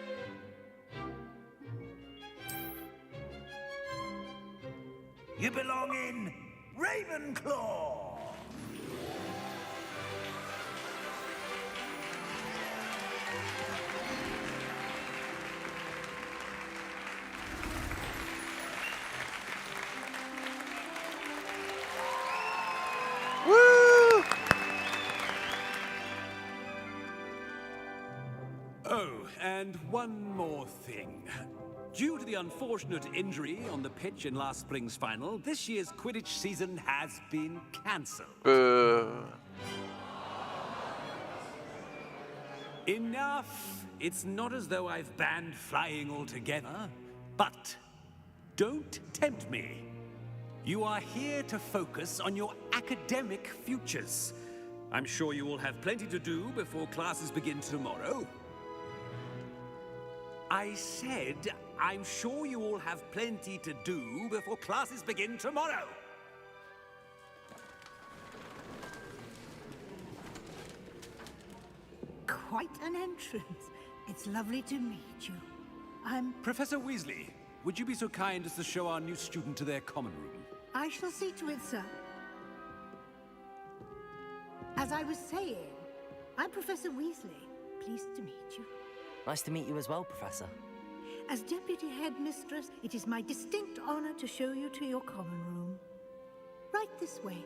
Speaker 8: You belong in Ravenclaw!
Speaker 1: Woo!
Speaker 5: Oh, and one more thing. Due to the unfortunate injury on the pitch in last spring's final, this year's Quidditch season has been cancelled. Enough! It's not as though I've banned flying altogether, but don't tempt me. You are here to focus on your academic futures. I'm sure you will have plenty to do before classes begin tomorrow. I said, I'm sure you all have plenty to do before classes begin tomorrow.
Speaker 9: Quite an entrance. It's lovely to meet you. I'm...
Speaker 5: Professor Weasley, would you be so kind as to show our new student to their common room?
Speaker 9: I shall see to it, sir. As I was saying, I'm Professor Weasley. Pleased to meet you.
Speaker 2: Nice to meet you as well, Professor.
Speaker 9: As Deputy Headmistress, it is my distinct honor to show you to your common room. Right this way.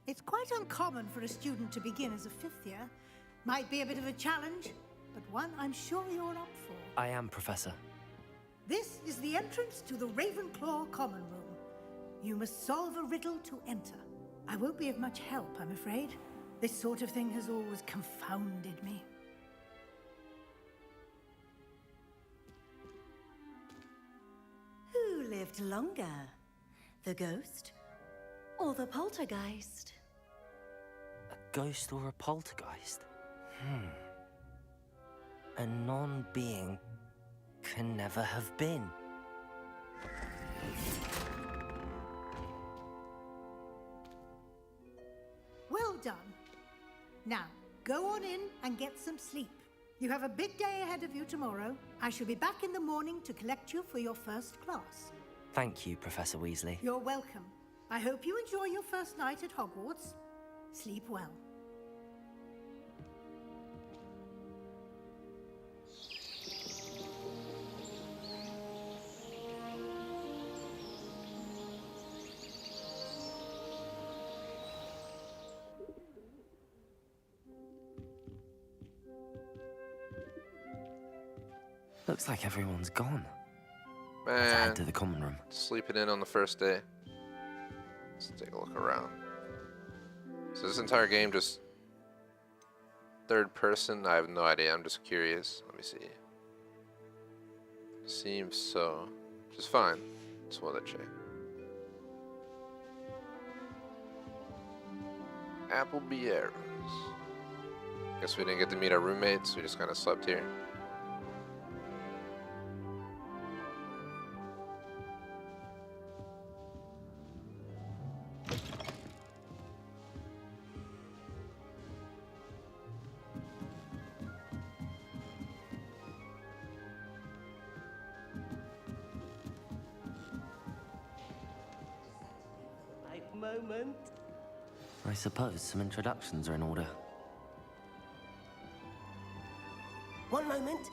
Speaker 9: It's quite uncommon for a student to begin as a fifth year. Might be a bit of a challenge, but one I'm sure you're up for.
Speaker 2: I am, Professor.
Speaker 9: This is the entrance to the Ravenclaw common room. You must solve a riddle to enter. I won't be of much help, I'm afraid. This sort of thing has always confounded me.
Speaker 3: Who lived longer? The ghost or the poltergeist?
Speaker 2: A ghost or a poltergeist? A non-being can never have been.
Speaker 9: Well done. Now, go on in and get some sleep. You have a big day ahead of you tomorrow. I shall be back in the morning to collect you for your first class.
Speaker 2: Thank you, Professor Weasley.
Speaker 9: You're welcome. I hope you enjoy your first night at Hogwarts. Sleep well.
Speaker 2: Looks like everyone's gone. Let's
Speaker 1: Man,
Speaker 2: head to the common room.
Speaker 1: sleeping in on the first day. Let's take a look around. So this entire game just third person? I have no idea. I'm just curious. Let me see. Seems so. Which is fine. Just wanted to check. Appleby Arrows. Guess we didn't get to meet our roommates. We just kind of slept here.
Speaker 8: Moment.
Speaker 2: I suppose some introductions are in order.
Speaker 8: One moment.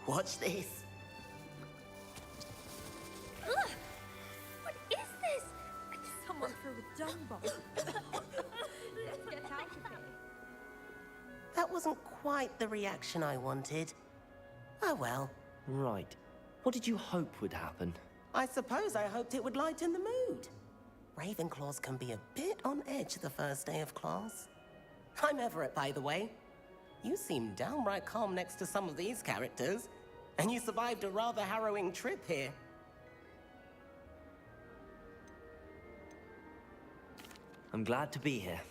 Speaker 8: Watch this.
Speaker 3: Ugh! What is this? Someone threw a dung bomb. Let's get out of here.
Speaker 8: That wasn't quite the reaction I wanted. Oh well.
Speaker 2: Right. What did you hope would happen?
Speaker 8: I suppose I hoped it would lighten the mood. Ravenclaws can be a bit on edge the first day of class. I'm Everett, by the way. You seem downright calm next to some of these characters, and you survived a rather harrowing trip here.
Speaker 2: I'm glad to be here.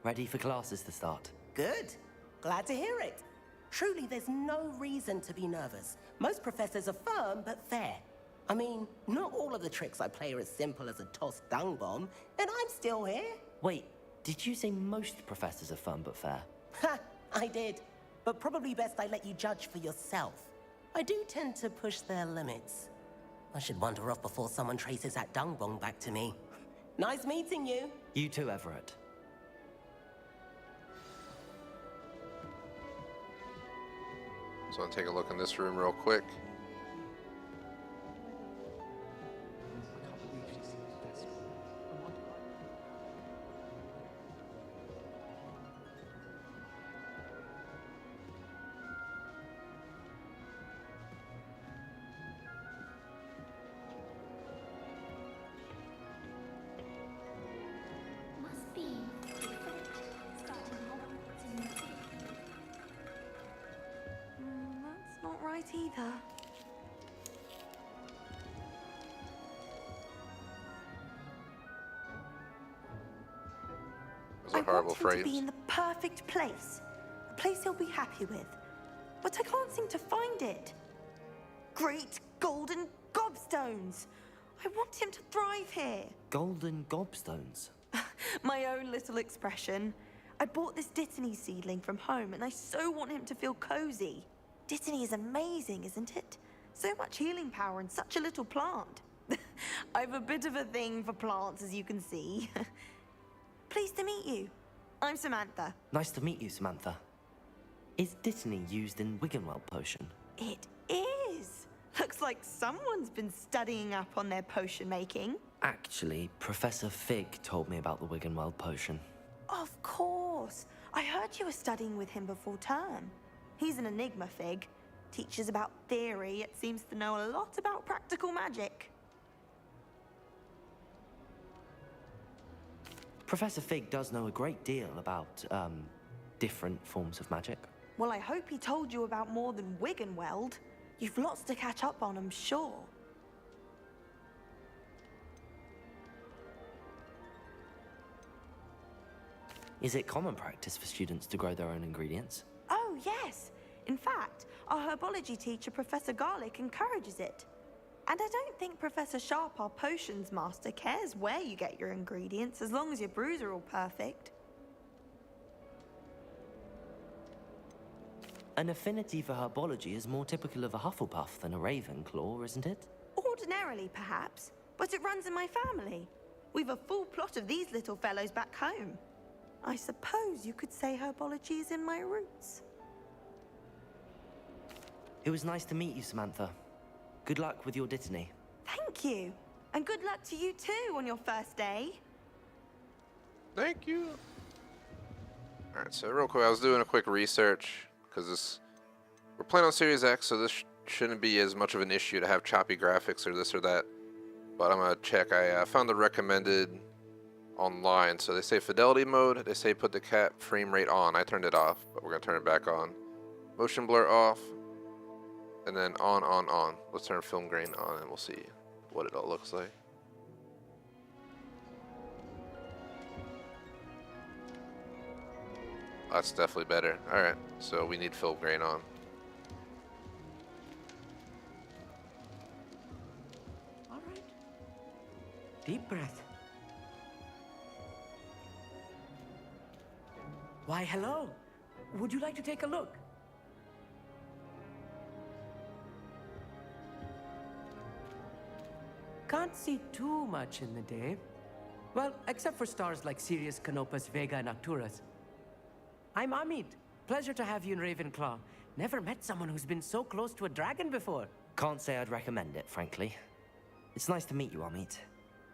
Speaker 2: Ready for classes to start.
Speaker 8: Good. Glad to hear it. Truly, there's no reason to be nervous. Most professors are firm but fair. I mean, not all of the tricks I play are as simple as a tossed dung bomb, and I'm still here.
Speaker 2: Wait, did you say most professors are fun but fair?
Speaker 8: Ha! I did. But probably best I let you judge for yourself. I do tend to push their limits. I should wander off before someone traces that dung bomb back to me. Nice meeting you.
Speaker 2: You too, Everett.
Speaker 1: So I'll take a look in this room real quick.
Speaker 10: Must be starting Hogwarts in the city.
Speaker 3: That's not right either.
Speaker 1: It was a horrible
Speaker 11: I want him
Speaker 1: phrase.
Speaker 11: to be in the perfect place. A place he'll be happy with. But I can't seem to find it. Great golden gobstones! I want him to thrive here.
Speaker 2: Golden gobstones.
Speaker 11: My own little expression. I bought this Dittany seedling from home and I so want him to feel cozy. Dittany is amazing, isn't it? So much healing power in such a little plant. I've a bit of a thing for plants, as you can see. Pleased to meet you. I'm Samantha.
Speaker 2: Nice to meet you, Samantha. Is Dittany used in Wiggenweld potion?
Speaker 11: It is. Looks like someone's been studying up on their potion making.
Speaker 2: Actually, Professor Fig told me about the Wiggenweld potion.
Speaker 11: Of course. I heard you were studying with him before term. He's an enigma, Fig. Teaches about theory, it seems to know a lot about practical magic.
Speaker 2: Professor Fig does know a great deal about, different forms of magic.
Speaker 11: Well, I hope he told you about more than Wiggenweld. You've lots to catch up on, I'm sure.
Speaker 2: Is it common practice for students to grow their own ingredients?
Speaker 11: Oh, yes. In fact, our herbology teacher, Professor Garlick, encourages it. And I don't think Professor Sharp, our potions master, cares where you get your ingredients, as long as your brews are all perfect.
Speaker 2: An affinity for herbology is more typical of a Hufflepuff than a Ravenclaw, isn't it?
Speaker 11: Ordinarily, perhaps, but it runs in my family. We've a full plot of these little fellows back home. I suppose you could say herbology is in my roots.
Speaker 2: It was nice to meet you, Samantha. Good luck with your dittany.
Speaker 11: Thank you. And good luck to you too on your first day.
Speaker 1: Thank you. Alright, so real quick, I was doing a quick research, because we're playing on Series X, so this shouldn't be as much of an issue to have choppy graphics or this or that. But I'm going to check. I found the recommended online. So they say fidelity mode, they say put the cap frame rate on. I turned it off, but we're going to turn it back on. Motion blur off, and then on. Let's turn film grain on and we'll see what it all looks like. That's definitely better. Alright, so we need film grain on.
Speaker 12: All right. Deep breath. Why, hello. Would you like to take a look? Can't see too much in the day. Well, except for stars like Sirius, Canopus, Vega, and Arcturus. I'm Amit. Pleasure to have you in Ravenclaw. Never met someone who's been so close to a dragon before.
Speaker 2: Can't say I'd recommend it, frankly. It's nice to meet you, Amit.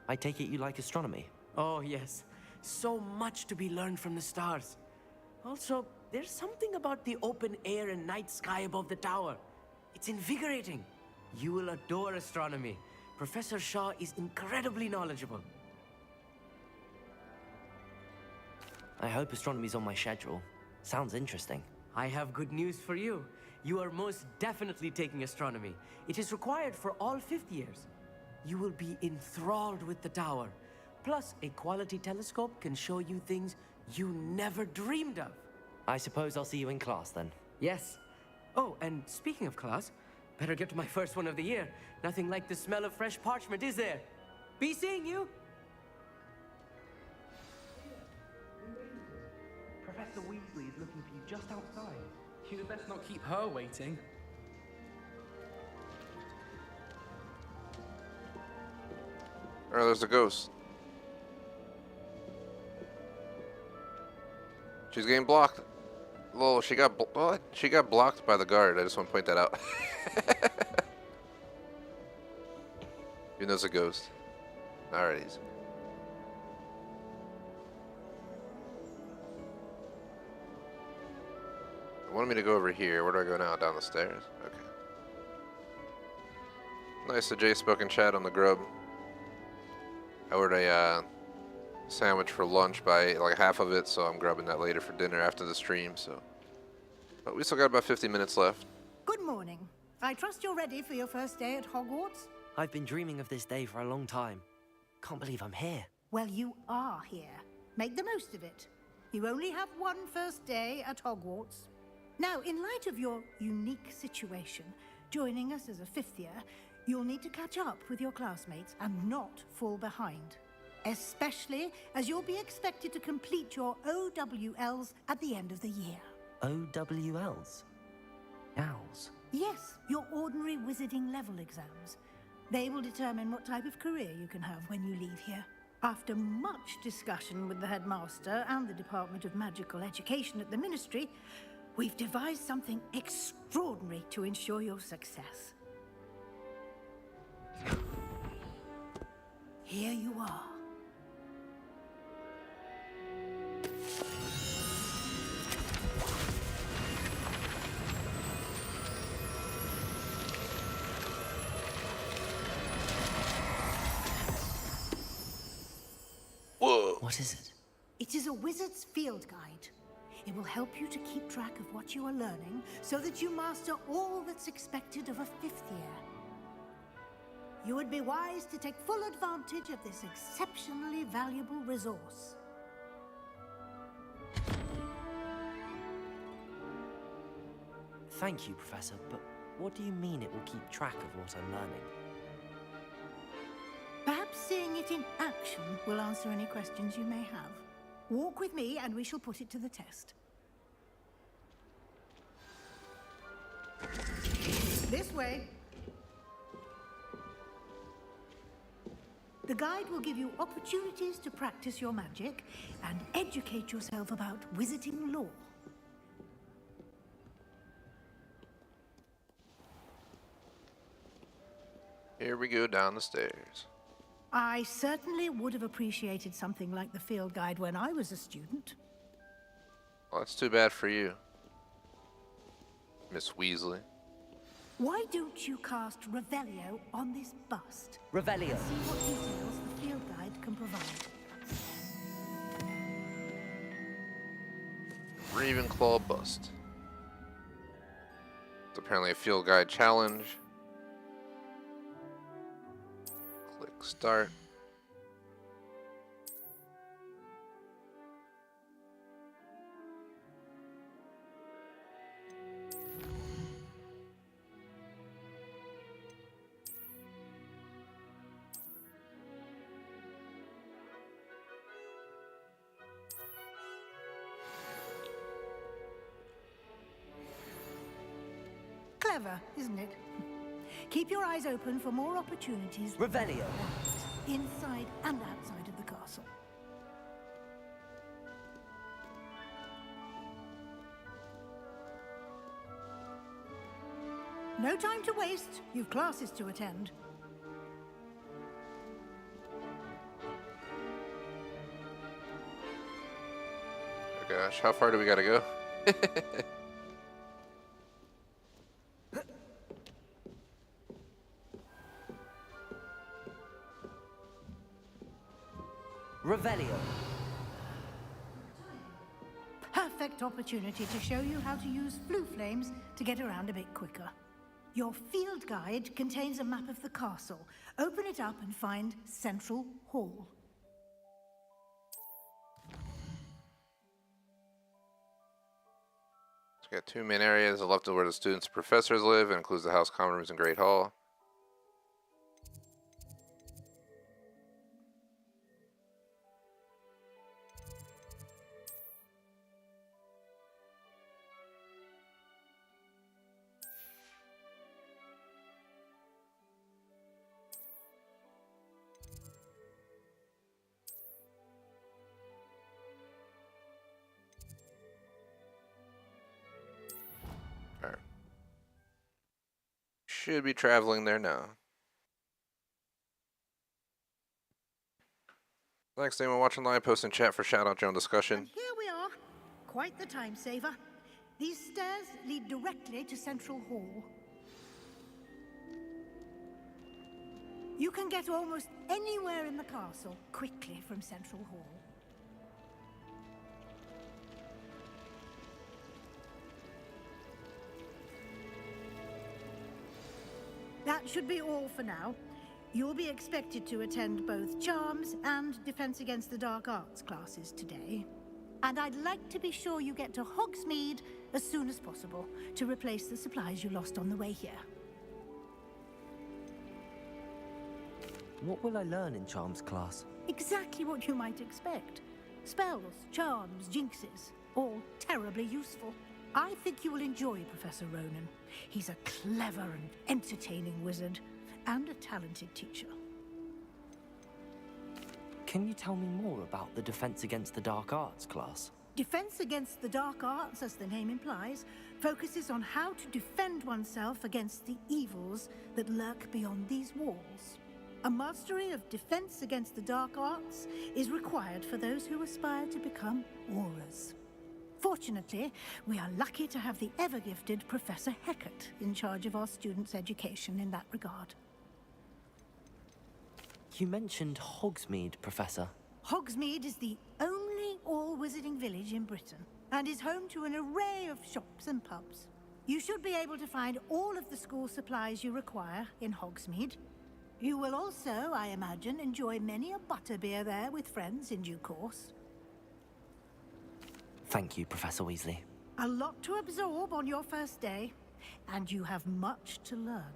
Speaker 2: I take it you like astronomy.
Speaker 12: Oh, yes. So much to be learned from the stars. Also, there's something about the open air and night sky above the tower. It's invigorating. You will adore astronomy. Professor Shaw is incredibly knowledgeable.
Speaker 2: I hope astronomy's on my schedule. Sounds interesting.
Speaker 12: I have good news for you. You are most definitely taking astronomy. It is required for all 5th years. You will be enthralled with the tower. Plus, a quality telescope can show you things you never dreamed of.
Speaker 2: I suppose I'll see you in class then.
Speaker 12: Yes. Oh, and speaking of class, better get to my first one of the year. Nothing like the smell of fresh parchment, is there? Be seeing you!
Speaker 13: Professor Weasley is looking for you just outside. You'd best not keep her waiting.
Speaker 1: Oh, there's a ghost. She's getting blocked. Lol, she got what? She got blocked by the guard. I just want to point that out. Even though it's a ghost. Alright, easy. It wanted me to go over here. Where do I go now? Down the stairs? Okay. Nice to Jay spoken chat on the grub. I ordered a sandwich for lunch, by like half of it, so I'm grabbing that later for dinner after the stream. So, but we still got about 50 minutes left.
Speaker 9: Good morning. I trust you're ready for your first day at Hogwarts?
Speaker 2: I've been dreaming of this day for a long time. Can't believe I'm here.
Speaker 9: Well, you are here. Make the most of it. You only have one first day at Hogwarts. Now, in light of your unique situation, joining us as a 5th year, you'll need to catch up with your classmates and not fall behind. Especially as you'll be expected to complete your OWLs at the end of the year.
Speaker 2: OWLs? Owls?
Speaker 9: Yes, your ordinary wizarding level exams. They will determine what type of career you can have when you leave here. After much discussion with the headmaster and the Department of Magical Education at the Ministry, we've devised something extraordinary to ensure your success. Here you are.
Speaker 2: What is it?
Speaker 9: It is a wizard's field guide. It will help you to keep track of what you are learning so that you master all that's expected of a 5th year. You would be wise to take full advantage of this exceptionally valuable resource.
Speaker 2: Thank you, Professor, but what do you mean it will keep track of what I'm learning?
Speaker 9: Perhaps seeing it in action will answer any questions you may have. Walk with me and we shall put it to the test. This way. The guide will give you opportunities to practice your magic and educate yourself about wizarding lore.
Speaker 1: Here we go down the stairs.
Speaker 9: I certainly would have appreciated something like the field guide when I was a student.
Speaker 1: Well, that's too bad for you, Miss Weasley.
Speaker 9: Why don't you cast Revelio on this bust?
Speaker 2: Revelio.
Speaker 9: And see what details the field guide can provide.
Speaker 1: Ravenclaw bust. It's apparently a field guide challenge. Click start.
Speaker 9: Clever, isn't it? Keep your eyes open for more opportunities.
Speaker 2: Revelio.
Speaker 9: Inside and outside of the castle. No time to waste. You've classes to attend.
Speaker 1: Oh gosh, how far do we gotta go?
Speaker 2: Revelio.
Speaker 9: Perfect opportunity to show you how to use flue flames to get around a bit quicker. Your field guide contains a map of the castle. Open it up and find Central Hall.
Speaker 1: It's got two main areas. The left is where the students and professors live and includes the house, common rooms, and Great Hall. Alright. Should be traveling there now. Thanks to anyone watching live, post in chat for shout out your own discussion.
Speaker 9: And here we are. Quite the time saver. These stairs lead directly to Central Hall. You can get almost anywhere in the castle quickly from Central Hall. That should be all for now. You'll be expected to attend both Charms and Defense Against the Dark Arts classes today. And I'd like to be sure you get to Hogsmeade as soon as possible to replace the supplies you lost on the way here.
Speaker 2: What will I learn in Charms class?
Speaker 9: Exactly what you might expect. Spells, charms, jinxes, all terribly useful. I think you will enjoy Professor Ronan. He's a clever and entertaining wizard, and a talented teacher.
Speaker 2: Can you tell me more about the Defense Against the Dark Arts class?
Speaker 9: Defense Against the Dark Arts, as the name implies, focuses on how to defend oneself against the evils that lurk beyond these walls. A mastery of Defense Against the Dark Arts is required for those who aspire to become Aurors. Fortunately, we are lucky to have the ever-gifted Professor Hecat in charge of our students' education in that regard.
Speaker 2: You mentioned Hogsmeade, Professor.
Speaker 9: Hogsmeade is the only all-wizarding village in Britain and is home to an array of shops and pubs. You should be able to find all of the school supplies you require in Hogsmeade. You will also, I imagine, enjoy many a butterbeer there with friends in due course.
Speaker 2: Thank you, Professor Weasley.
Speaker 9: A lot to absorb on your first day, and you have much to learn.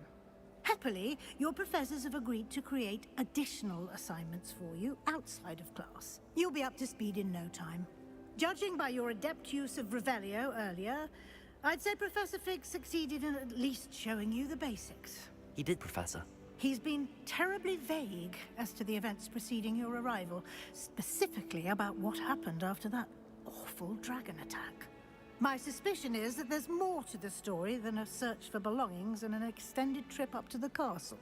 Speaker 9: Happily, your professors have agreed to create additional assignments for you outside of class. You'll be up to speed in no time. Judging by your adept use of Revelio earlier, I'd say Professor Fig succeeded in at least showing you the basics.
Speaker 2: He did, Professor.
Speaker 9: He's been terribly vague as to the events preceding your arrival, specifically about what happened after that awful dragon attack. My suspicion is that there's more to the story than a search for belongings and an extended trip up to the castle.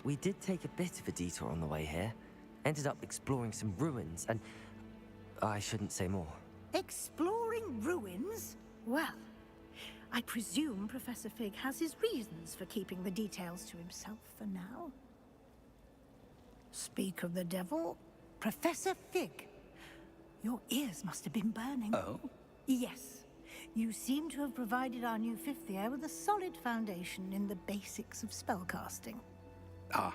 Speaker 2: We did take a bit of a detour on the way here. Ended up exploring some ruins and... I shouldn't say more.
Speaker 9: Exploring ruins? Well, I presume Professor Fig has his reasons for keeping the details to himself for now. Speak of the devil, Professor Fig. Your ears must have been burning.
Speaker 4: Oh?
Speaker 9: Yes. You seem to have provided our new fifth year with a solid foundation in the basics of spellcasting.
Speaker 4: Ah,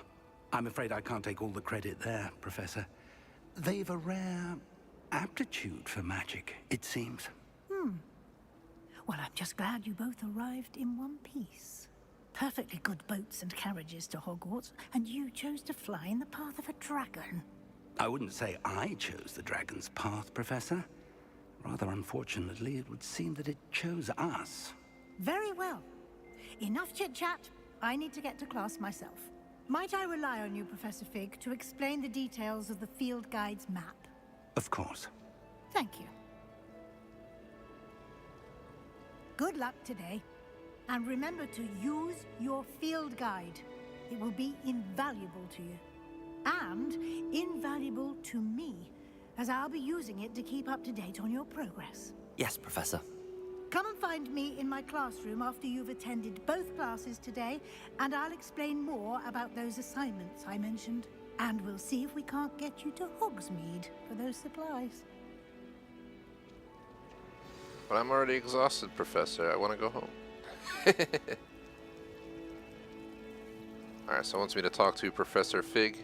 Speaker 4: I'm afraid I can't take all the credit there, Professor. They've a rare aptitude for magic, it seems.
Speaker 9: Well, I'm just glad you both arrived in one piece. Perfectly good boats and carriages to Hogwarts, and you chose to fly in the path of a dragon.
Speaker 4: I wouldn't say I chose the dragon's path, Professor. Rather unfortunately, it would seem that it chose us.
Speaker 9: Very well. Enough chit-chat. I need to get to class myself. Might I rely on you, Professor Fig, to explain the details of the field guide's map?
Speaker 4: Of course.
Speaker 9: Thank you. Good luck today. And remember to use your field guide. It will be invaluable to you. And invaluable to me, as I'll be using it to keep up to date on your progress.
Speaker 2: Yes, Professor.
Speaker 9: Come and find me in my classroom after you've attended both classes today, and I'll explain more about those assignments I mentioned. And we'll see if we can't get you to Hogsmeade for those supplies.
Speaker 1: But I'm already exhausted, Professor. I want to go home. Alright, so it wants me to talk to Professor Fig.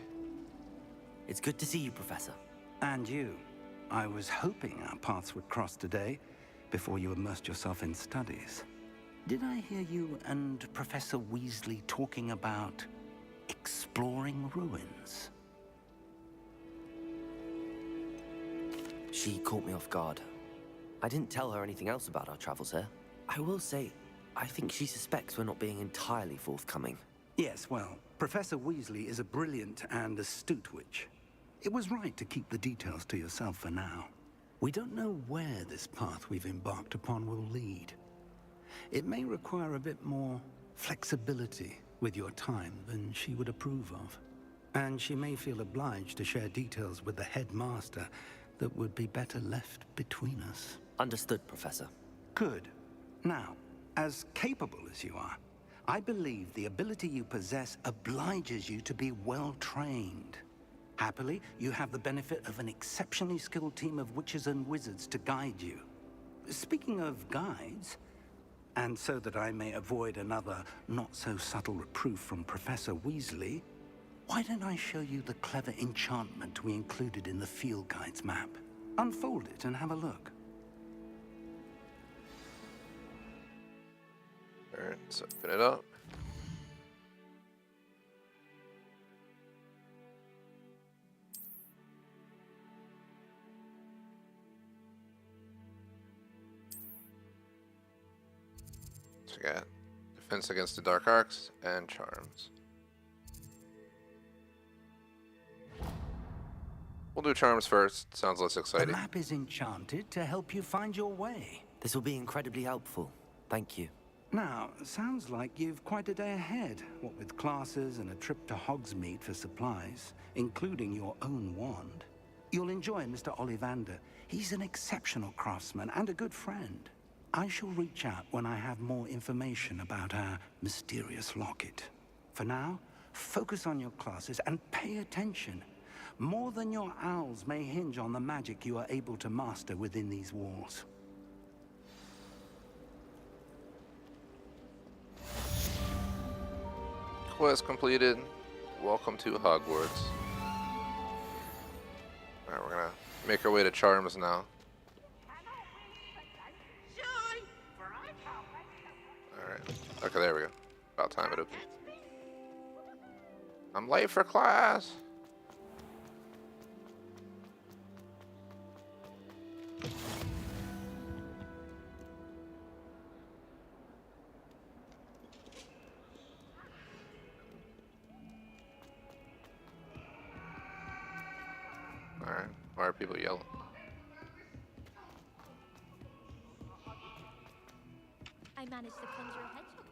Speaker 2: It's good to see you, Professor.
Speaker 4: And you. I was hoping our paths would cross today, before you immersed yourself in studies. Did I hear you and Professor Weasley talking about exploring ruins?
Speaker 2: She caught me off guard. I didn't tell her anything else about our travels here. I will say, I think she suspects we're not being entirely forthcoming.
Speaker 4: Yes, well, Professor Weasley is a brilliant and astute witch. It was right to keep the details to yourself for now. We don't know where this path we've embarked upon will lead. It may require a bit more flexibility with your time than she would approve of. And she may feel obliged to share details with the headmaster that would be better left between us.
Speaker 2: Understood, Professor.
Speaker 4: Good. Now, as capable as you are, I believe the ability you possess obliges you to be well-trained. Happily, you have the benefit of an exceptionally skilled team of witches and wizards to guide you. Speaking of guides, and so that I may avoid another not-so-subtle reproof from Professor Weasley, why don't I show you the clever enchantment we included in the field guide's map? Unfold it and have a look.
Speaker 1: Alright, let's open it up. So we got defense against the dark arts and charms. We'll do charms first. Sounds less exciting.
Speaker 4: The map is enchanted to help you find your way.
Speaker 2: This will be incredibly helpful. Thank you.
Speaker 4: Now, sounds like you've quite a day ahead, what with classes and a trip to Hogsmeade for supplies, including your own wand. You'll enjoy Mr. Ollivander. He's an exceptional craftsman and a good friend. I shall reach out when I have more information about our mysterious locket. For now, Focus on your classes and pay attention. More than your owls may hinge on the magic you are able to master within these walls.
Speaker 1: Quest completed. Welcome to Hogwarts. Alright, we're gonna make our way to Charms now. Alright. Okay, there we go. About time it opened. I'm late for class. Alright, why are people yelling?
Speaker 3: I managed to conjure a hedgehog.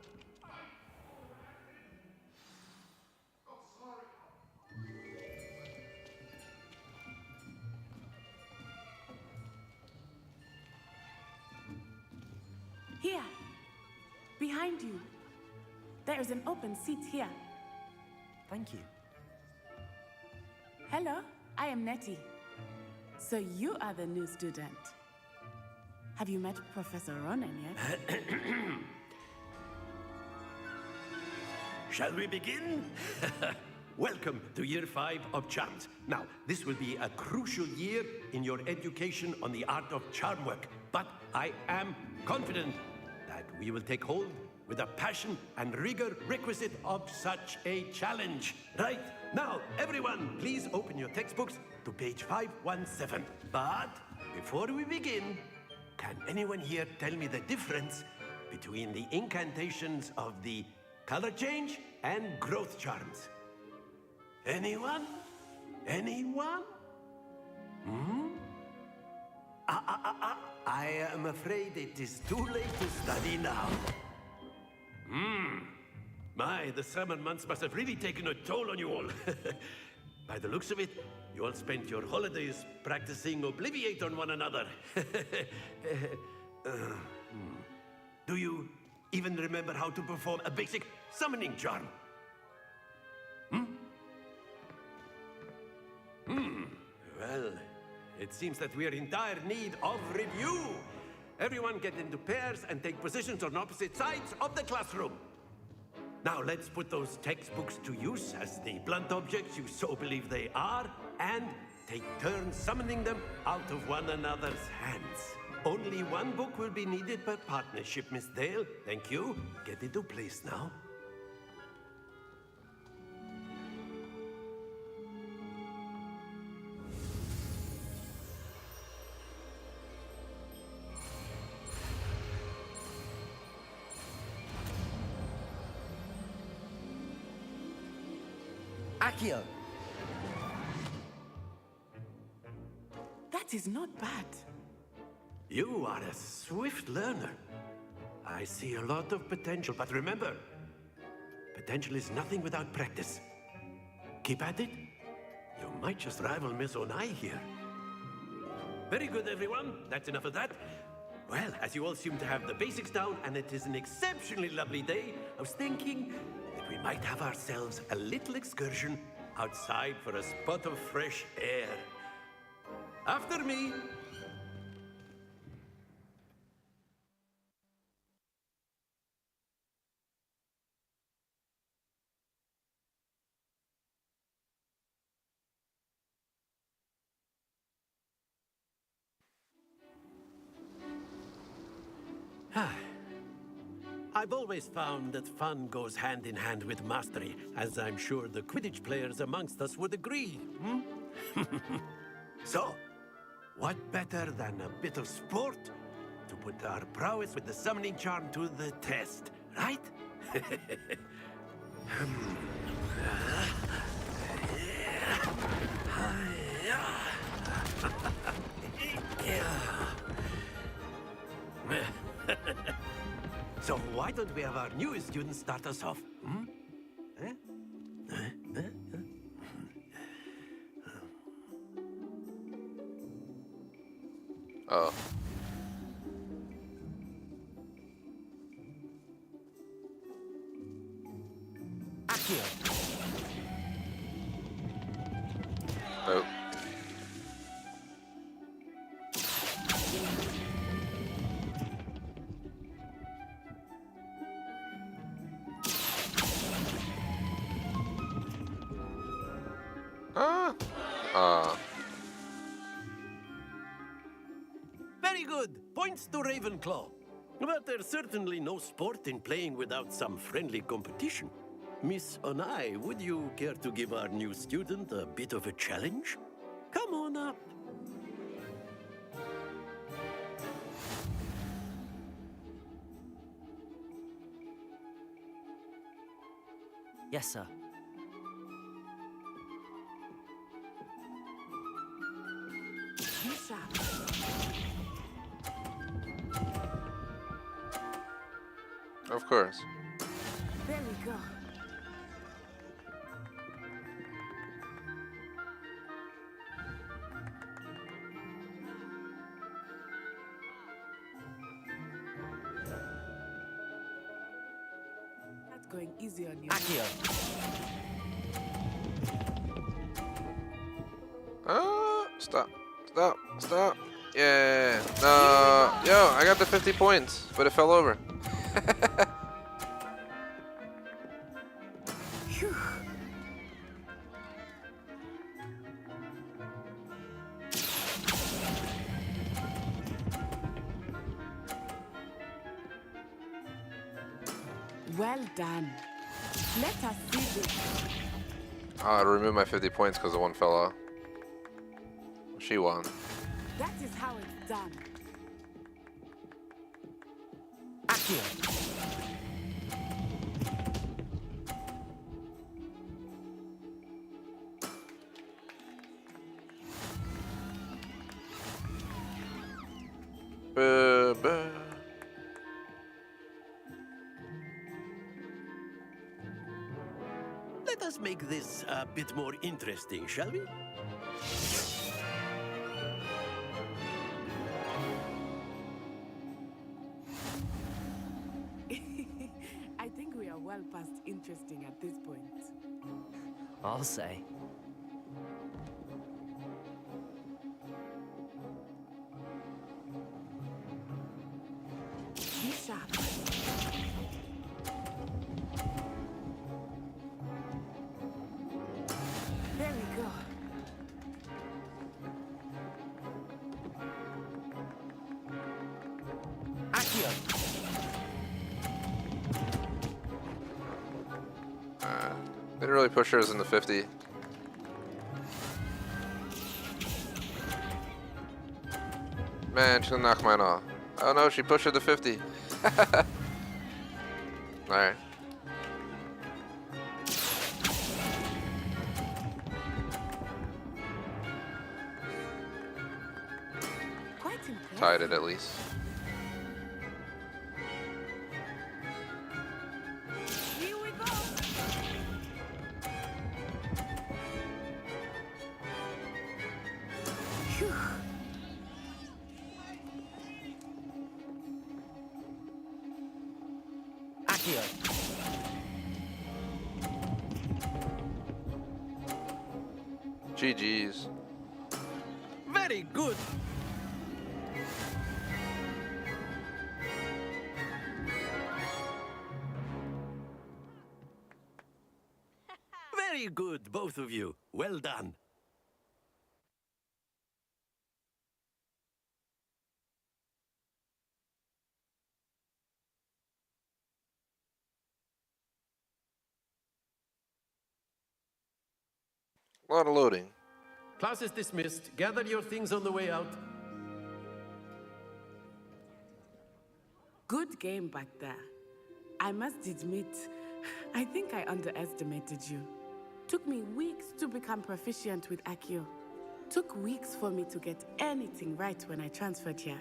Speaker 14: Here, behind you. There is an open seat here.
Speaker 2: Thank you.
Speaker 14: Hello, I am Nettie. So you are the new student. Have you met Professor Ronan yet?
Speaker 7: Shall we begin? Welcome to Year 5 of Charms. Now, this will be a crucial year in your education on the art of charm work, but I am confident that we will take hold with the passion and rigor requisite of such a challenge. Right? Now, everyone, please open your textbooks to page 517. But before we begin, can anyone here tell me the difference between the incantations of the color change and growth charms? Anyone? Anyone? I am afraid it is too late to study now. My, the summer months must have really taken a toll on you all. By the looks of it, you all spent your holidays practicing Obliviate on one another. Do you even remember how to perform a basic summoning charm? Well, it seems that we are in dire need of review. Everyone get into pairs and take positions on opposite sides of the classroom. Now let's put those textbooks to use as the blunt objects you so believe they are, and take turns summoning them out of one another's hands. Only one book will be needed per partnership, Miss Dale. Thank you. Get into place now.
Speaker 12: Accio!
Speaker 14: That is not bad.
Speaker 7: You are a swift learner. I see a lot of potential, but remember, potential is nothing without practice. Keep at it. You might just rival Miss Onai here. Very good, everyone. That's enough of that. Well, as you all seem to have the basics down, and it is an exceptionally lovely day, I was thinking that we might have ourselves a little excursion outside for a spot of fresh air. After me. I've always found that fun goes hand in hand with mastery, as I'm sure the Quidditch players amongst us would agree. So, what better than a bit of sport to put our prowess with the summoning charm to the test, right? So why don't we have our newest student start us off?
Speaker 1: Oh.
Speaker 12: Accio!
Speaker 1: Nope.
Speaker 7: Very good. Points to Ravenclaw. But there's certainly no sport in playing without some friendly competition. Miss Onai, would you care to give our new student a bit of a challenge? Come on up.
Speaker 2: Yes, sir.
Speaker 1: Of course.
Speaker 14: There we go. That's going easy on you.
Speaker 2: Accio.
Speaker 1: Stop. Stop. Stop. Yeah. No. Yo, I got the 50 points, but it fell over.
Speaker 14: Well done. Let us see this.
Speaker 1: I removed my 50 points because the one fell off. She won.
Speaker 14: That is how it's done.
Speaker 2: Accio.
Speaker 7: Let us make this a bit more interesting, shall we?
Speaker 14: I think we are well past interesting at this point.
Speaker 2: I'll say.
Speaker 14: Be sharp. There we go.
Speaker 2: Accio.
Speaker 1: Didn't really push hers in the 50. Man, she'll knock mine off. Oh no, she pushed her to 50. Alright.
Speaker 14: Quite impressive.
Speaker 1: Tied it at least.
Speaker 14: Here we go. Phew.
Speaker 2: Accio.
Speaker 1: GG's.
Speaker 7: Very good. Very good, both of you. Well done.
Speaker 1: A lot of loading.
Speaker 7: Class is dismissed. Gather your things on the way out.
Speaker 14: Good game back there. I must admit, I think I underestimated you. Took me weeks to become proficient with Accio. Took weeks for me to get anything right when I transferred here.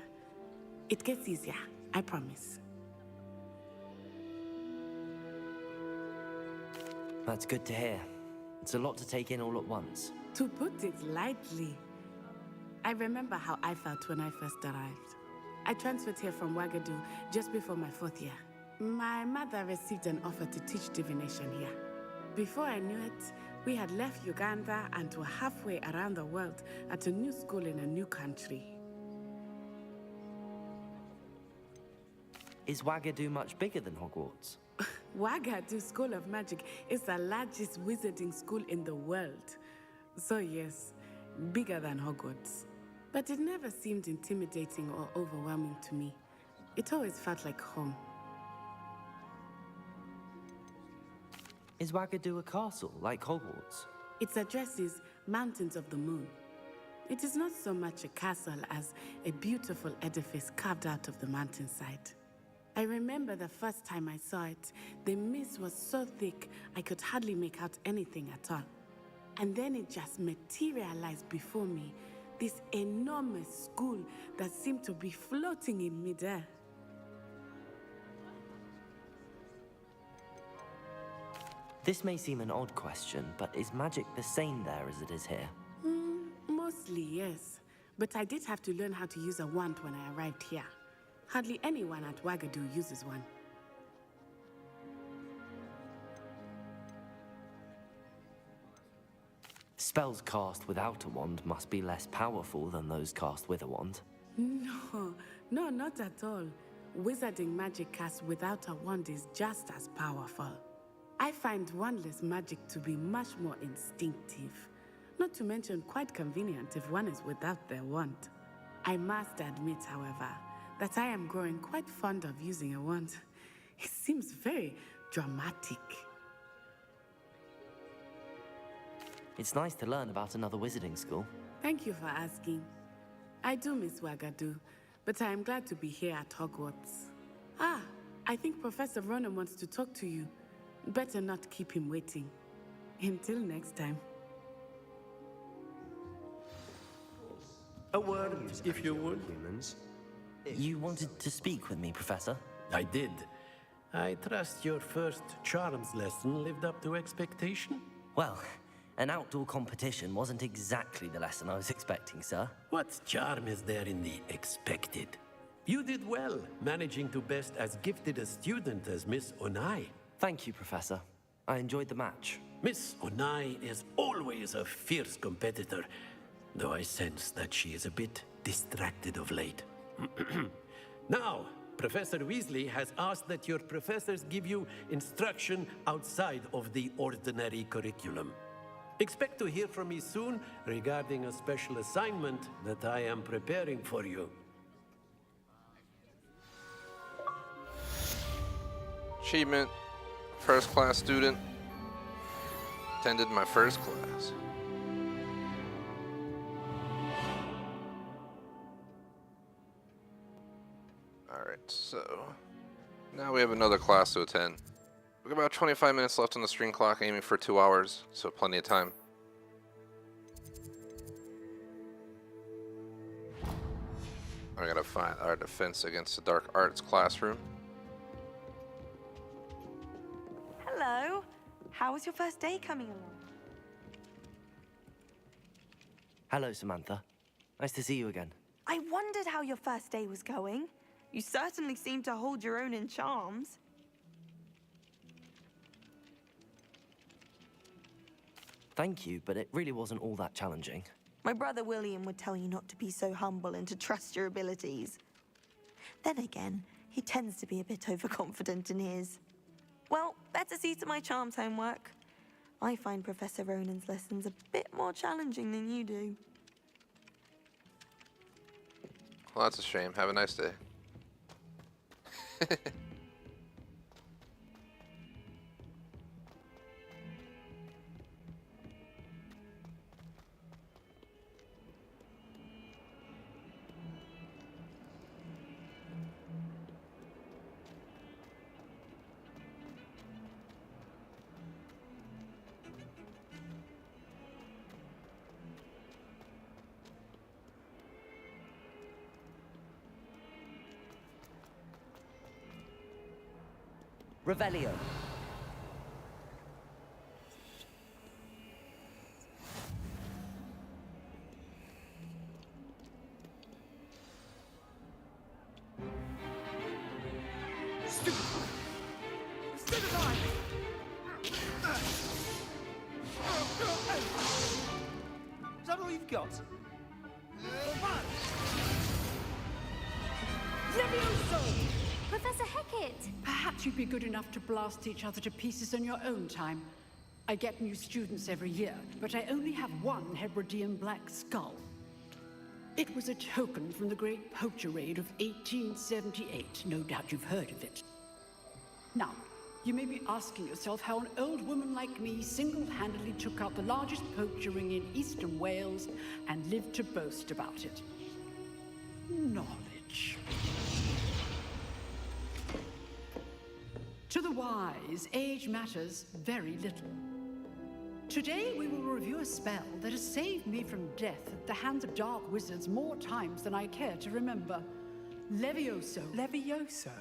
Speaker 14: It gets easier, I promise.
Speaker 2: That's good to hear. It's a lot to take in all at once.
Speaker 14: To put it lightly, I remember how I felt when I first arrived. I transferred here from Wagadu just before my 4th year. My mother received an offer to teach divination here. Before I knew it, We had left Uganda and were halfway around the world at a new school in a new country.
Speaker 2: Is Wagadu much bigger than Hogwarts?
Speaker 14: Wagadu School of Magic is the largest wizarding school in the world. So yes, bigger than Hogwarts. But it never seemed intimidating or overwhelming to me. It always felt like home.
Speaker 2: Is Wagadu a castle, like Hogwarts?
Speaker 14: Its address is Mountains of the Moon. It is not so much a castle as a beautiful edifice carved out of the mountainside. I remember the first time I saw it, the mist was so thick I could hardly make out anything at all. And then it just materialized before me, this enormous school that seemed to be floating in midair.
Speaker 2: This may seem an odd question, but is magic the same there as it is here?
Speaker 14: Mostly, yes. But I did have to learn how to use a wand when I arrived here. Hardly anyone at Wagadu uses one.
Speaker 2: Spells cast without a wand must be less powerful than those cast with a wand.
Speaker 14: No, not at all. Wizarding magic cast without a wand is just as powerful. I find wandless magic to be much more instinctive. Not to mention quite convenient if one is without their wand. I must admit, however, that I am growing quite fond of using a wand. It seems very dramatic.
Speaker 2: It's nice to learn about another wizarding school.
Speaker 14: Thank you for asking. I do miss Wagadu, but I am glad to be here at Hogwarts. I think Professor Ronan wants to talk to you. Better not keep him waiting. Until next time.
Speaker 7: A word, if you would.
Speaker 2: You wanted to speak with me, Professor?
Speaker 7: I did. I trust your first charms lesson lived up to expectation?
Speaker 2: Well, an outdoor competition wasn't exactly the lesson I was expecting, sir.
Speaker 7: What charm is there in the expected? You did well, managing to best as gifted a student as Miss Onai.
Speaker 2: Thank you, Professor. I enjoyed the match.
Speaker 7: Miss Onai is always a fierce competitor, though I sense that she is a bit distracted of late. Now, Professor Weasley has asked that your professors give you instruction outside of the ordinary curriculum. Expect to hear from me soon regarding a special assignment that I am preparing for you.
Speaker 1: Achievement. First class student. Attended my first class. Alright, so now we have another class to attend. We've got about 25 minutes left on the stream clock, aiming for 2 hours, so plenty of time. I gotta find our defense against the dark arts classroom.
Speaker 11: Hello. How was your first day coming along?
Speaker 2: Hello, Samantha. Nice to see you again.
Speaker 11: I wondered how your first day was going. You certainly seem to hold your own in charms.
Speaker 2: Thank you, but it really wasn't all that challenging.
Speaker 11: My brother William would tell you not to be so humble and to trust your abilities. Then again, he tends to be a bit overconfident in his. Well, better see to my charms homework. I find Professor Ronan's lessons a bit more challenging than you do.
Speaker 1: Well, that's a shame. Have a nice day.
Speaker 2: Revelio.
Speaker 12: that all you've got?
Speaker 15: Levioso!
Speaker 3: Professor Hecat!
Speaker 15: Perhaps you'd be good enough to blast each other to pieces in your own time. I get new students every year, but I only have one Hebridean black skull. It was a token from the Great Poacher Raid of 1878. No doubt you've heard of it. Now, you may be asking yourself how an old woman like me single-handedly took out the largest poacher ring in eastern Wales and lived to boast about it. Knowledge. To the wise, age matters very little. Today we will review a spell that has saved me from death at the hands of dark wizards more times than I care to remember. Levioso.
Speaker 12: Levioso?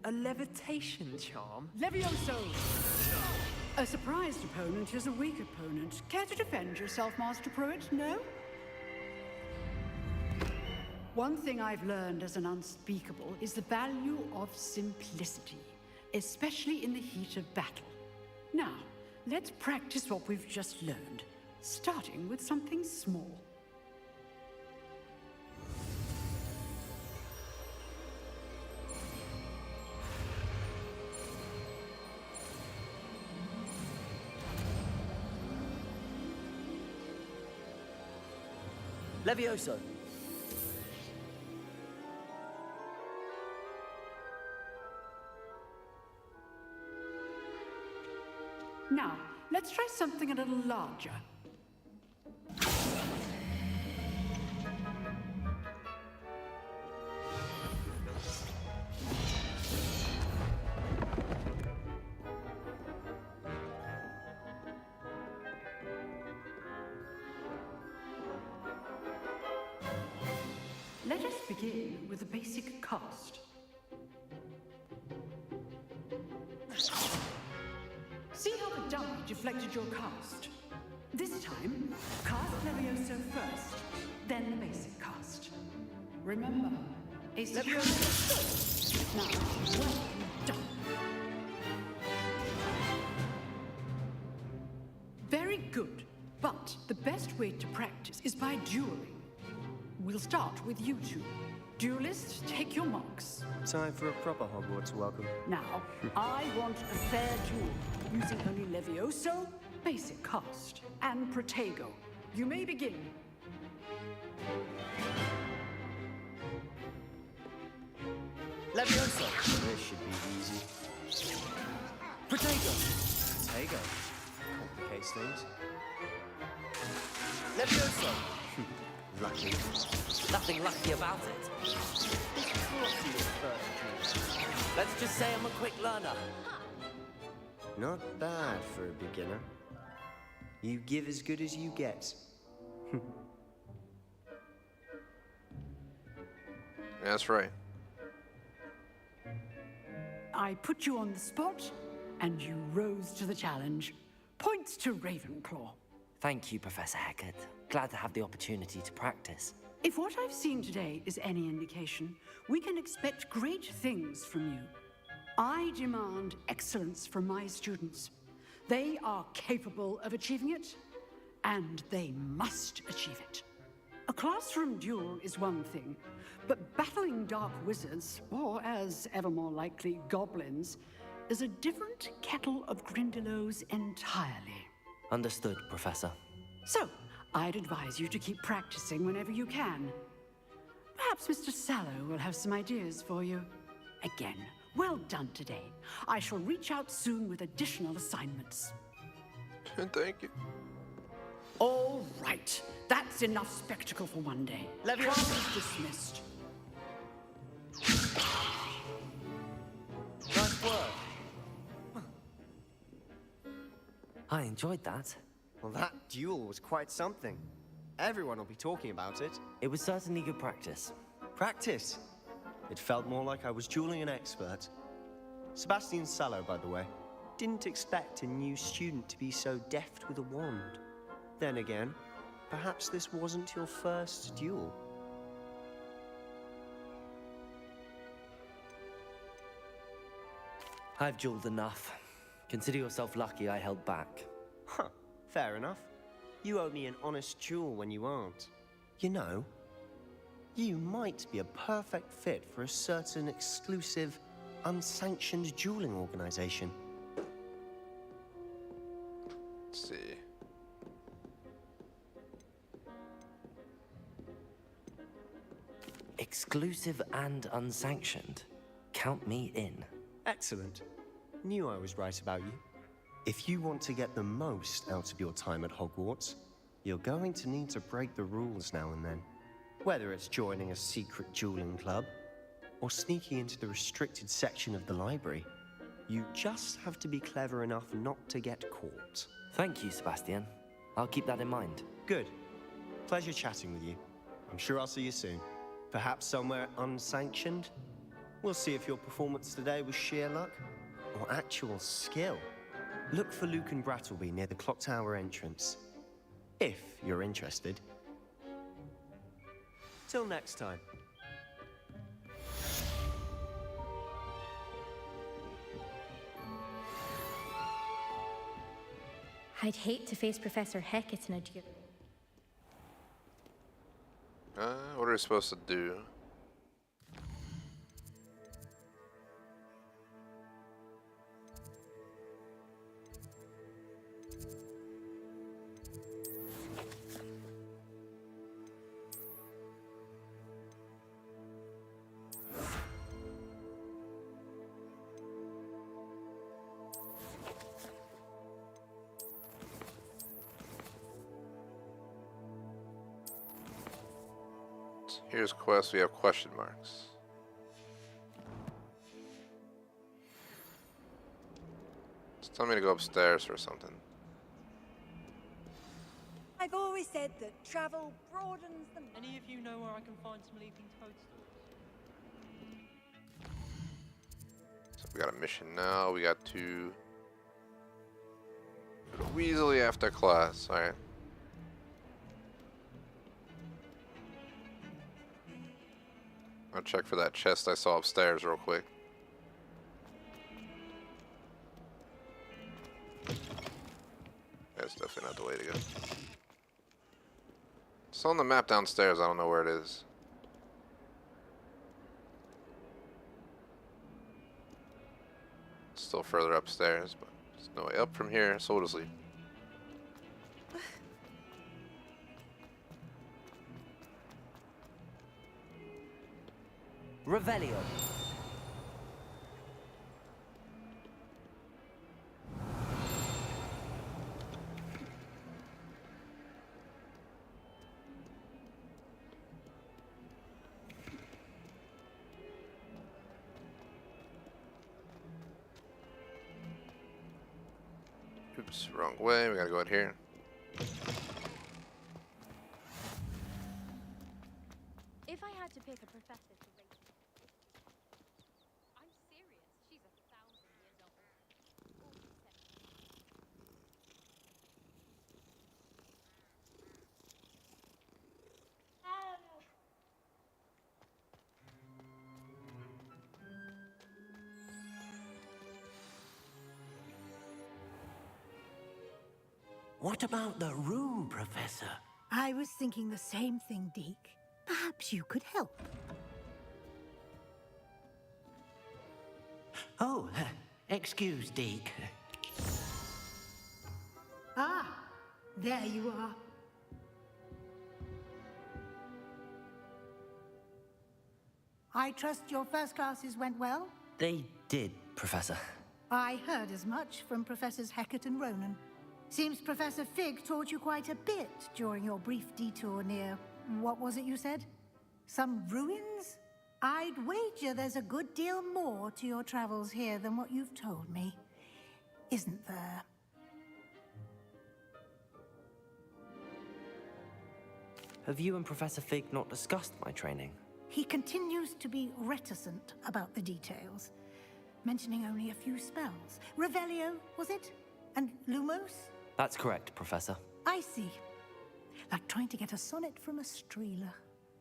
Speaker 12: A levitation charm?
Speaker 15: Levioso! A surprised opponent is a weak opponent. Care to defend yourself, Master Pruitt? No? One thing I've learned as an unspeakable is the value of simplicity, especially in the heat of battle. Now, let's practice what we've just learned, starting with something small.
Speaker 12: Levioso.
Speaker 15: Now, let's try something a little larger. Let us begin with a basic cast. See how the dummy deflected your cast? This time, cast Levioso first, then the basic cast. Remember, a Levioso. Now, well done. Very good, but the best way to practice is by dueling. We'll start with you two. Duelists, take your marks.
Speaker 12: Time for a proper Hogwarts welcome.
Speaker 15: Now, I want a fair duel, using only Levioso, basic cast, and Protego. You may begin.
Speaker 12: Levioso! This should be easy. Protego! Protego. Complicates things. Levioso! Lucky.
Speaker 2: Nothing lucky about it. Let's just say I'm a quick learner.
Speaker 12: Not bad for a beginner. You give as good as you get.
Speaker 1: That's right.
Speaker 15: I put you on the spot, and you rose to the challenge. Points to Ravenclaw.
Speaker 2: Thank you, Professor Hecat. Glad to have the opportunity to practice.
Speaker 15: If what I've seen today is any indication, we can expect great things from you. I demand excellence from my students. They are capable of achieving it, and they must achieve it. A classroom duel is one thing, but battling dark wizards, or as ever more likely, goblins, is a different kettle of Grindylows entirely.
Speaker 2: Understood, Professor.
Speaker 15: So, I'd advise you to keep practicing whenever you can. Perhaps Mr. Sallow will have some ideas for you. Again, well done today. I shall reach out soon with additional assignments.
Speaker 1: Thank you.
Speaker 15: All right. That's enough spectacle for one day. Class is dismissed.
Speaker 12: Nice work.
Speaker 2: I enjoyed that.
Speaker 12: Well, that duel was quite something. Everyone will be talking about it.
Speaker 2: It was certainly good practice.
Speaker 12: Practice? It felt more like I was dueling an expert. Sebastian Sallow, by the way. Didn't expect a new student to be so deft with a wand. Then again, perhaps this wasn't your first duel.
Speaker 2: I've dueled enough. Consider yourself lucky I held back.
Speaker 12: Huh, fair enough.
Speaker 16: You owe me an honest jewel when you aren't. You know, you might be a perfect fit for a certain exclusive, unsanctioned dueling organization.
Speaker 1: Let's see.
Speaker 2: Exclusive and unsanctioned. Count me in.
Speaker 16: Excellent. Knew I was right about you. If you want to get the most out of your time at Hogwarts, you're going to need to break the rules now and then. Whether it's joining a secret dueling club, or sneaking into the restricted section of the library, you just have to be clever enough not to get caught.
Speaker 2: Thank you, Sebastian. I'll keep that in mind.
Speaker 16: Good. Pleasure chatting with you. I'm sure I'll see you soon. Perhaps somewhere unsanctioned? We'll see if your performance today was sheer luck or actual skill. Look for Luke and Brattleby near the clock tower entrance, if you're interested. Till next time.
Speaker 3: I'd hate to face Professor Hecat in a duel.
Speaker 1: What are we supposed to do? Here's quests, we have question marks. It's telling me to go upstairs or something.
Speaker 17: I've always said that travel broadens the...
Speaker 13: Any of you know where I can find some leaping toadstools?
Speaker 1: So we got a mission now, we got to go to Weasley after class, alright. I'll check for that chest I saw upstairs real quick. That's definitely not the way to go. It's on the map downstairs, I don't know where it is. It's still further upstairs, but there's no way up from here, so we'll just leave.
Speaker 2: Revelio.
Speaker 1: Oops, wrong way, we gotta go out here.
Speaker 3: If I had to pick a professor to rate... I'm serious. She's 1,000 years old.
Speaker 8: What about the room, Professor?
Speaker 9: I was thinking the same thing, Deke. Perhaps you could help.
Speaker 8: Oh, excuse, Deke.
Speaker 9: Ah, there you are. I trust your first classes went well?
Speaker 2: They did, Professor.
Speaker 9: I heard as much from Professors Hecat and Ronan. Seems Professor Fig taught you quite a bit during your brief detour near... what was it you said? Some ruins? I'd wager there's a good deal more to your travels here than what you've told me. Isn't there?
Speaker 2: Have you and Professor Fig not discussed my training?
Speaker 9: He continues to be reticent about the details, mentioning only a few spells. Revelio, was it? And Lumos?
Speaker 2: That's correct, Professor.
Speaker 9: I see. Like trying to get a sonnet from a streeler.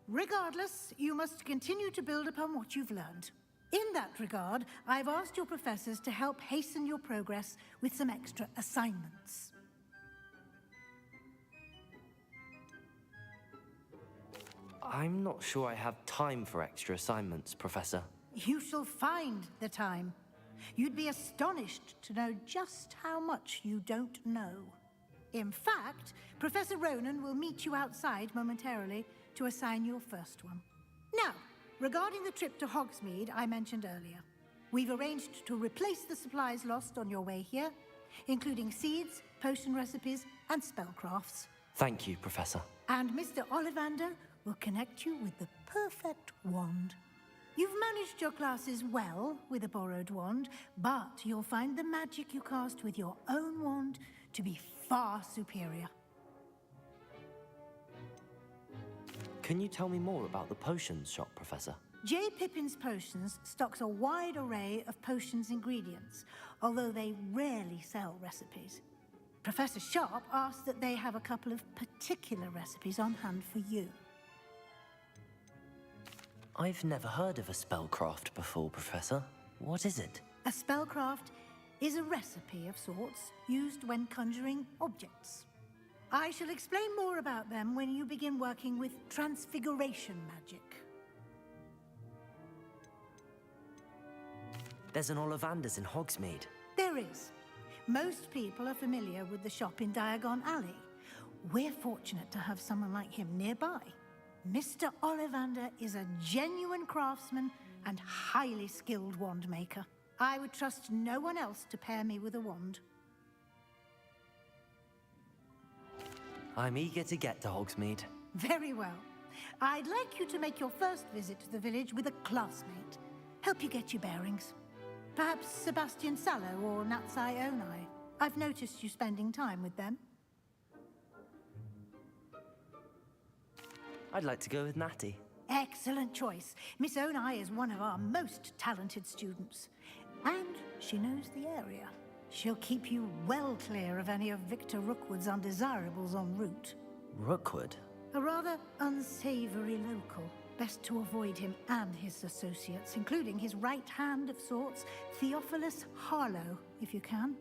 Speaker 9: Regardless, you must continue to build upon what you've learned. In that regard, I've asked your professors to help hasten your progress with some extra assignments.
Speaker 2: I'm not sure I have time for extra assignments, Professor.
Speaker 9: You shall find the time. You'd be astonished to know just how much you don't know. In fact, Professor Ronan will meet you outside momentarily to assign your first one. Now, regarding the trip to Hogsmeade I mentioned earlier, we've arranged to replace the supplies lost on your way here, including seeds, potion recipes, and spellcrafts.
Speaker 2: Thank you, Professor.
Speaker 9: And Mr. Ollivander will connect you with the perfect wand. You've managed your classes well with a borrowed wand, but you'll find the magic you cast with your own wand to be far superior.
Speaker 2: Can you tell me more about the potions shop, Professor?
Speaker 9: J. Pippin's Potions stocks a wide array of potions ingredients, although they rarely sell recipes. Professor Sharp asked that they have a couple of particular recipes on hand for you.
Speaker 2: I've never heard of a spellcraft before, Professor. What is it?
Speaker 9: A spellcraft is a recipe of sorts used when conjuring objects. I shall explain more about them when you begin working with transfiguration magic.
Speaker 2: There's an Ollivander's in Hogsmeade.
Speaker 9: There is. Most people are familiar with the shop in Diagon Alley. We're fortunate to have someone like him nearby. Mr. Ollivander is a genuine craftsman and highly skilled wand maker. I would trust no one else to pair me with a wand.
Speaker 2: I'm eager to get to Hogsmeade.
Speaker 9: Very well. I'd like you to make your first visit to the village with a classmate. Help you get your bearings. Perhaps Sebastian Sallow or Natsai Onai. I've noticed you spending time with them.
Speaker 2: I'd like to go with Natty.
Speaker 9: Excellent choice. Miss Onai is one of our most talented students. And she knows the area. She'll keep you well clear of any of Victor Rookwood's undesirables en route.
Speaker 2: Rookwood?
Speaker 9: A rather unsavory local. Best to avoid him and his associates, including his right hand of sorts, Theophilus Harlow, if you can.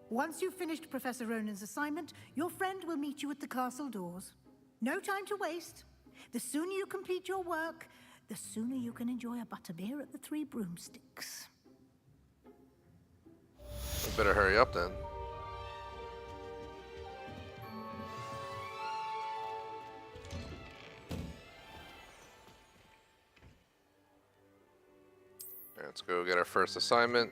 Speaker 9: Once you've finished Professor Ronan's assignment, your friend will meet you at the castle doors. No time to waste. The sooner you complete your work, the sooner you can enjoy a butterbeer at the Three Broomsticks.
Speaker 1: We better hurry up then. Let's go get our first assignment.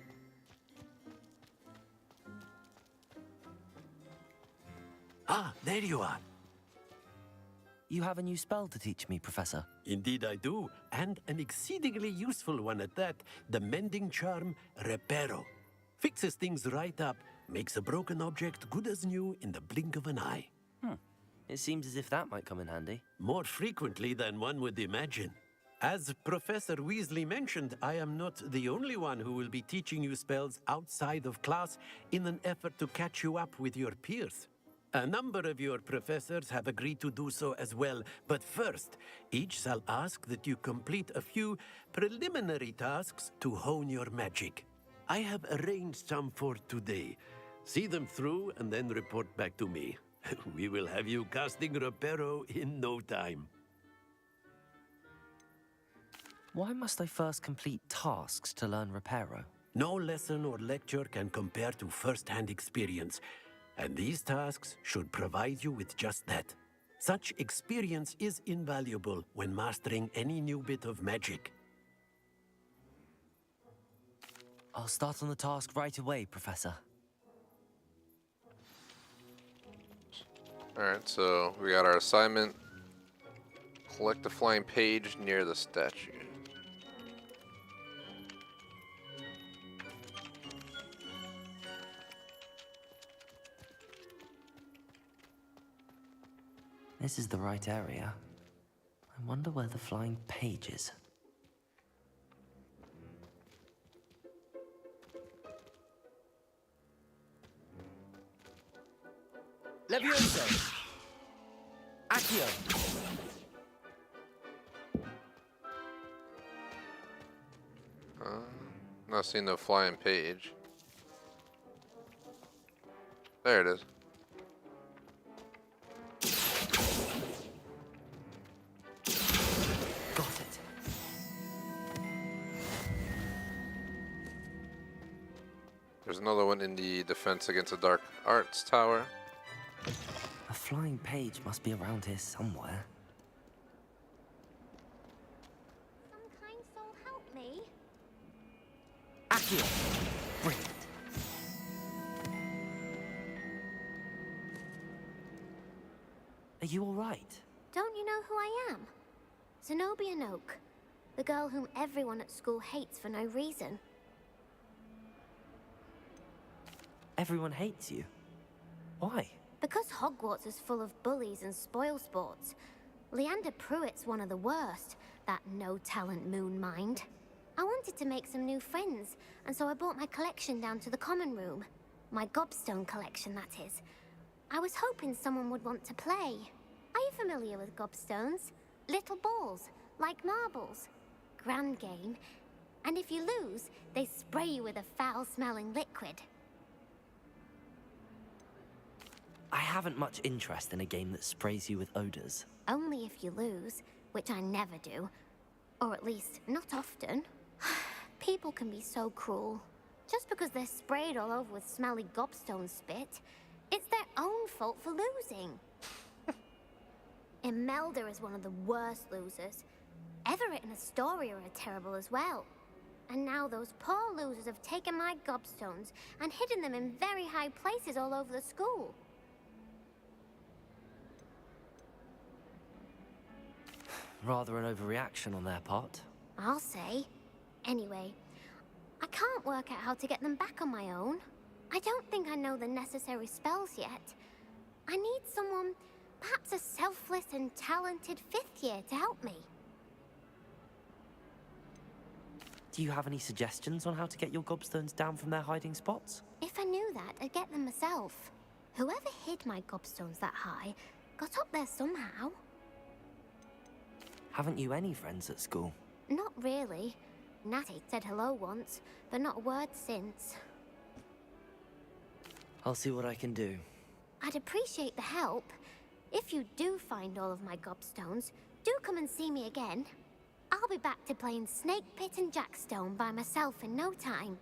Speaker 7: Ah, there you are.
Speaker 2: You have a new spell to teach me, Professor.
Speaker 7: Indeed I do, and an exceedingly useful one at that. The mending charm, Reparo. Fixes things right up, makes a broken object good as new in the blink of an eye.
Speaker 2: It seems as if that might come in handy.
Speaker 7: More frequently than one would imagine. As Professor Weasley mentioned, I am not the only one who will be teaching you spells outside of class in an effort to catch you up with your peers. A number of your professors have agreed to do so as well, but first, each shall ask that you complete a few preliminary tasks to hone your magic. I have arranged some for today. See them through and then report back to me. We will have you casting Reparo in no time.
Speaker 2: Why must I first complete tasks to learn Reparo?
Speaker 7: No lesson or lecture can compare to first-hand experience, and these tasks should provide you with just that. Such experience is invaluable when mastering any new bit of magic.
Speaker 2: I'll start on the task right away, Professor.
Speaker 1: Alright, so we got our assignment. Collect a flying page near the statue.
Speaker 2: This is the right area. I wonder where the flying page is.
Speaker 12: Levioso! Accio!
Speaker 1: Not seeing the flying page. There it is. in the Defense Against the Dark Arts Tower.
Speaker 2: A flying page must be around here somewhere.
Speaker 3: Some kind soul help me.
Speaker 2: Accio! Brilliant. Are you all right?
Speaker 3: Don't you know who I am? Zenobia Noak, the girl whom everyone at school hates for no reason.
Speaker 2: Everyone hates you. Why?
Speaker 3: Because Hogwarts is full of bullies and spoilsports. Leander Pruitt's one of the worst, that no-talent moon mind. I wanted to make some new friends, and so I brought my collection down to the common room. My gobstone collection, that is. I was hoping someone would want to play. Are you familiar with gobstones? Little balls, like marbles. Grand game. And if you lose, they spray you with a foul-smelling liquid.
Speaker 2: I haven't much interest in a game that sprays you with odors.
Speaker 3: Only if you lose, which I never do. Or at least, not often. People can be so cruel. Just because they're sprayed all over with smelly gobstone spit, it's their own fault for losing. Imelda is one of the worst losers. Everett and Astoria are terrible as well. And now those poor losers have taken my gobstones and hidden them in very high places all over the school.
Speaker 2: Rather an overreaction on their part.
Speaker 3: I'll say. Anyway, I can't work out how to get them back on my own. I don't think I know the necessary spells yet. I need someone, perhaps a selfless and talented 5th year to help me.
Speaker 2: Do you have any suggestions on how to get your gobstones down from their hiding spots?
Speaker 3: If I knew that, I'd get them myself. Whoever hid my gobstones that high got up there somehow.
Speaker 2: Haven't you any friends at school?
Speaker 3: Not really. Natty said hello once, but not a word since.
Speaker 2: I'll see what I can do.
Speaker 3: I'd appreciate the help. If you do find all of my gobstones, do come and see me again. I'll be back to playing Snake Pit and Jackstone by myself in no time.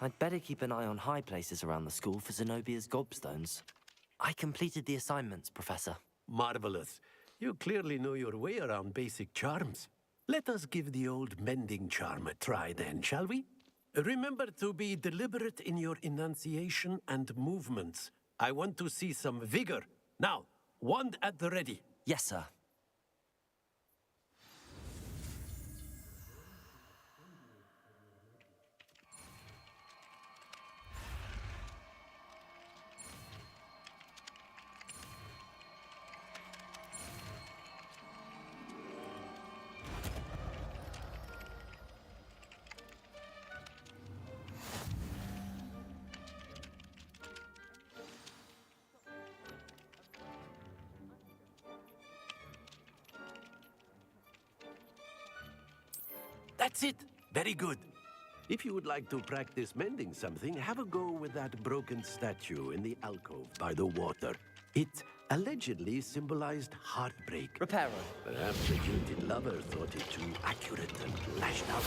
Speaker 2: I'd better keep an eye on high places around the school for Zenobia's gobstones. I completed the assignments, Professor.
Speaker 7: Marvelous. You clearly know your way around basic charms. Let us give the old mending charm a try then, shall we? Remember to be deliberate in your enunciation and movements. I want to see some vigor. Now, wand at the ready.
Speaker 2: Yes, sir.
Speaker 7: That's it. Very good. If you would like to practice mending something, have a go with that broken statue in the alcove by the water. It allegedly symbolized heartbreak.
Speaker 2: Reparo.
Speaker 7: Perhaps the jilted lover thought it too accurate and lashed out.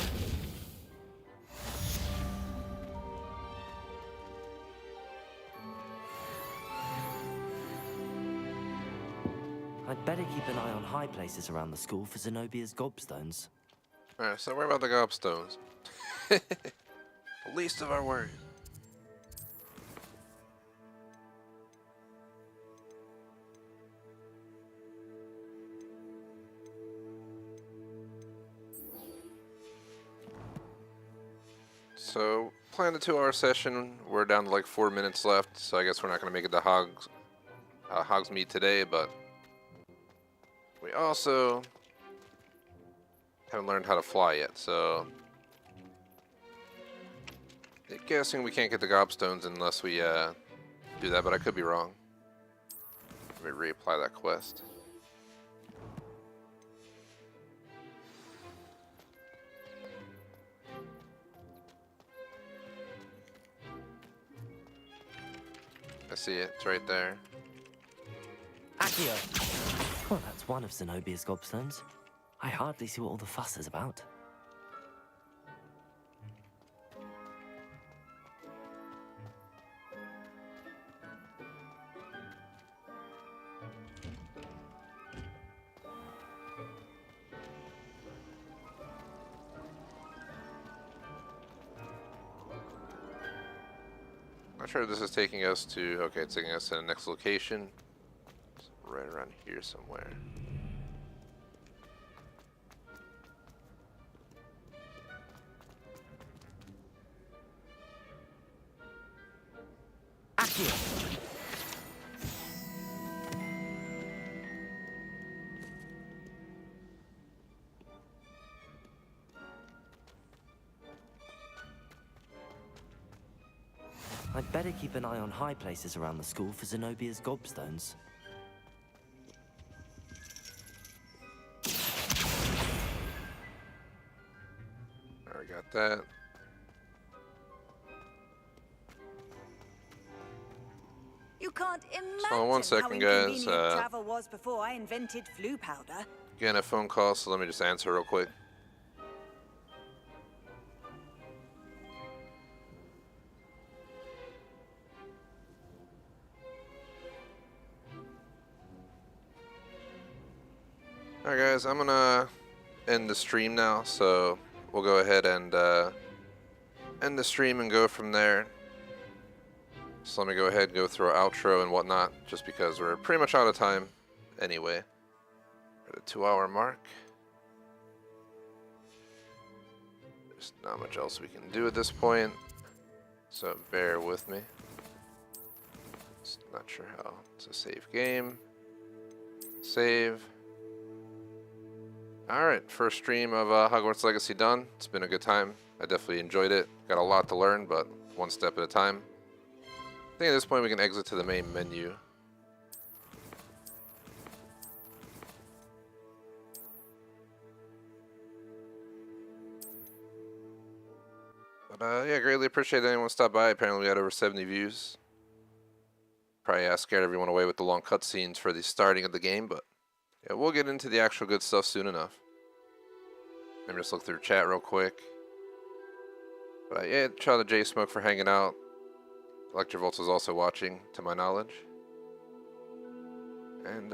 Speaker 2: I'd better keep an eye on high places around the school for Zenobia's gobstones.
Speaker 1: Alright, so worry about the gobstones. The least of our worries. So, planned a 2-hour session. We're down to like 4 minutes left, so I guess we're not going to make it to Hogsmeade today, but we also haven't learned how to fly yet, so I'm guessing we can't get the gobstones unless we do that, but I could be wrong. Let me reapply that quest. see it. It's right there.
Speaker 2: Accio! Well, that's one of Zenobia's gobstones. I hardly see what all the fuss is about.
Speaker 1: Not sure if this is taking us to... Okay, it's taking us to the next location. It's right around here somewhere.
Speaker 2: Accio! I'd better keep an eye on high places around the school for Zenobia's gobstones.
Speaker 1: Alright, got that.
Speaker 17: You can't imagine
Speaker 1: Hold on one second,
Speaker 17: how
Speaker 1: guys.
Speaker 17: inconvenient travel was before I invented flu powder.
Speaker 1: Getting a phone call, so let me just answer real quick. Alright guys, I'm gonna end the stream now, so we'll go ahead and end the stream and go from there. So let me go ahead and go through our outro and whatnot, just because we're pretty much out of time anyway. We're at the 2-hour mark. There's not much else we can do at this point, so bear with me. Just not sure how. It's a save game. Save. Alright, first stream of Hogwarts Legacy done. It's been a good time. I definitely enjoyed it. Got a lot to learn, but one step at a time. I think at this point we can exit to the main menu. But yeah, greatly appreciate anyone stopped by. Apparently we had over 70 views. Probably scared everyone away with the long cutscenes for the starting of the game, but yeah, we'll get into the actual good stuff soon enough. Let me just look through chat real quick. But yeah, shout out to J Smoke for hanging out. Lecture Volts was also watching, to my knowledge. And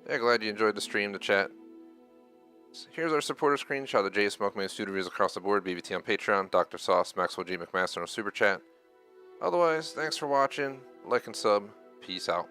Speaker 1: yeah, glad you enjoyed the stream, the chat. So here's our supporter screen. Shout out to J Smoke, main studio reviews across the board, BBT on Patreon, Dr. Sauce, Maxwell G. McMaster on Superchat. Otherwise, thanks for watching. Like and sub. Peace out.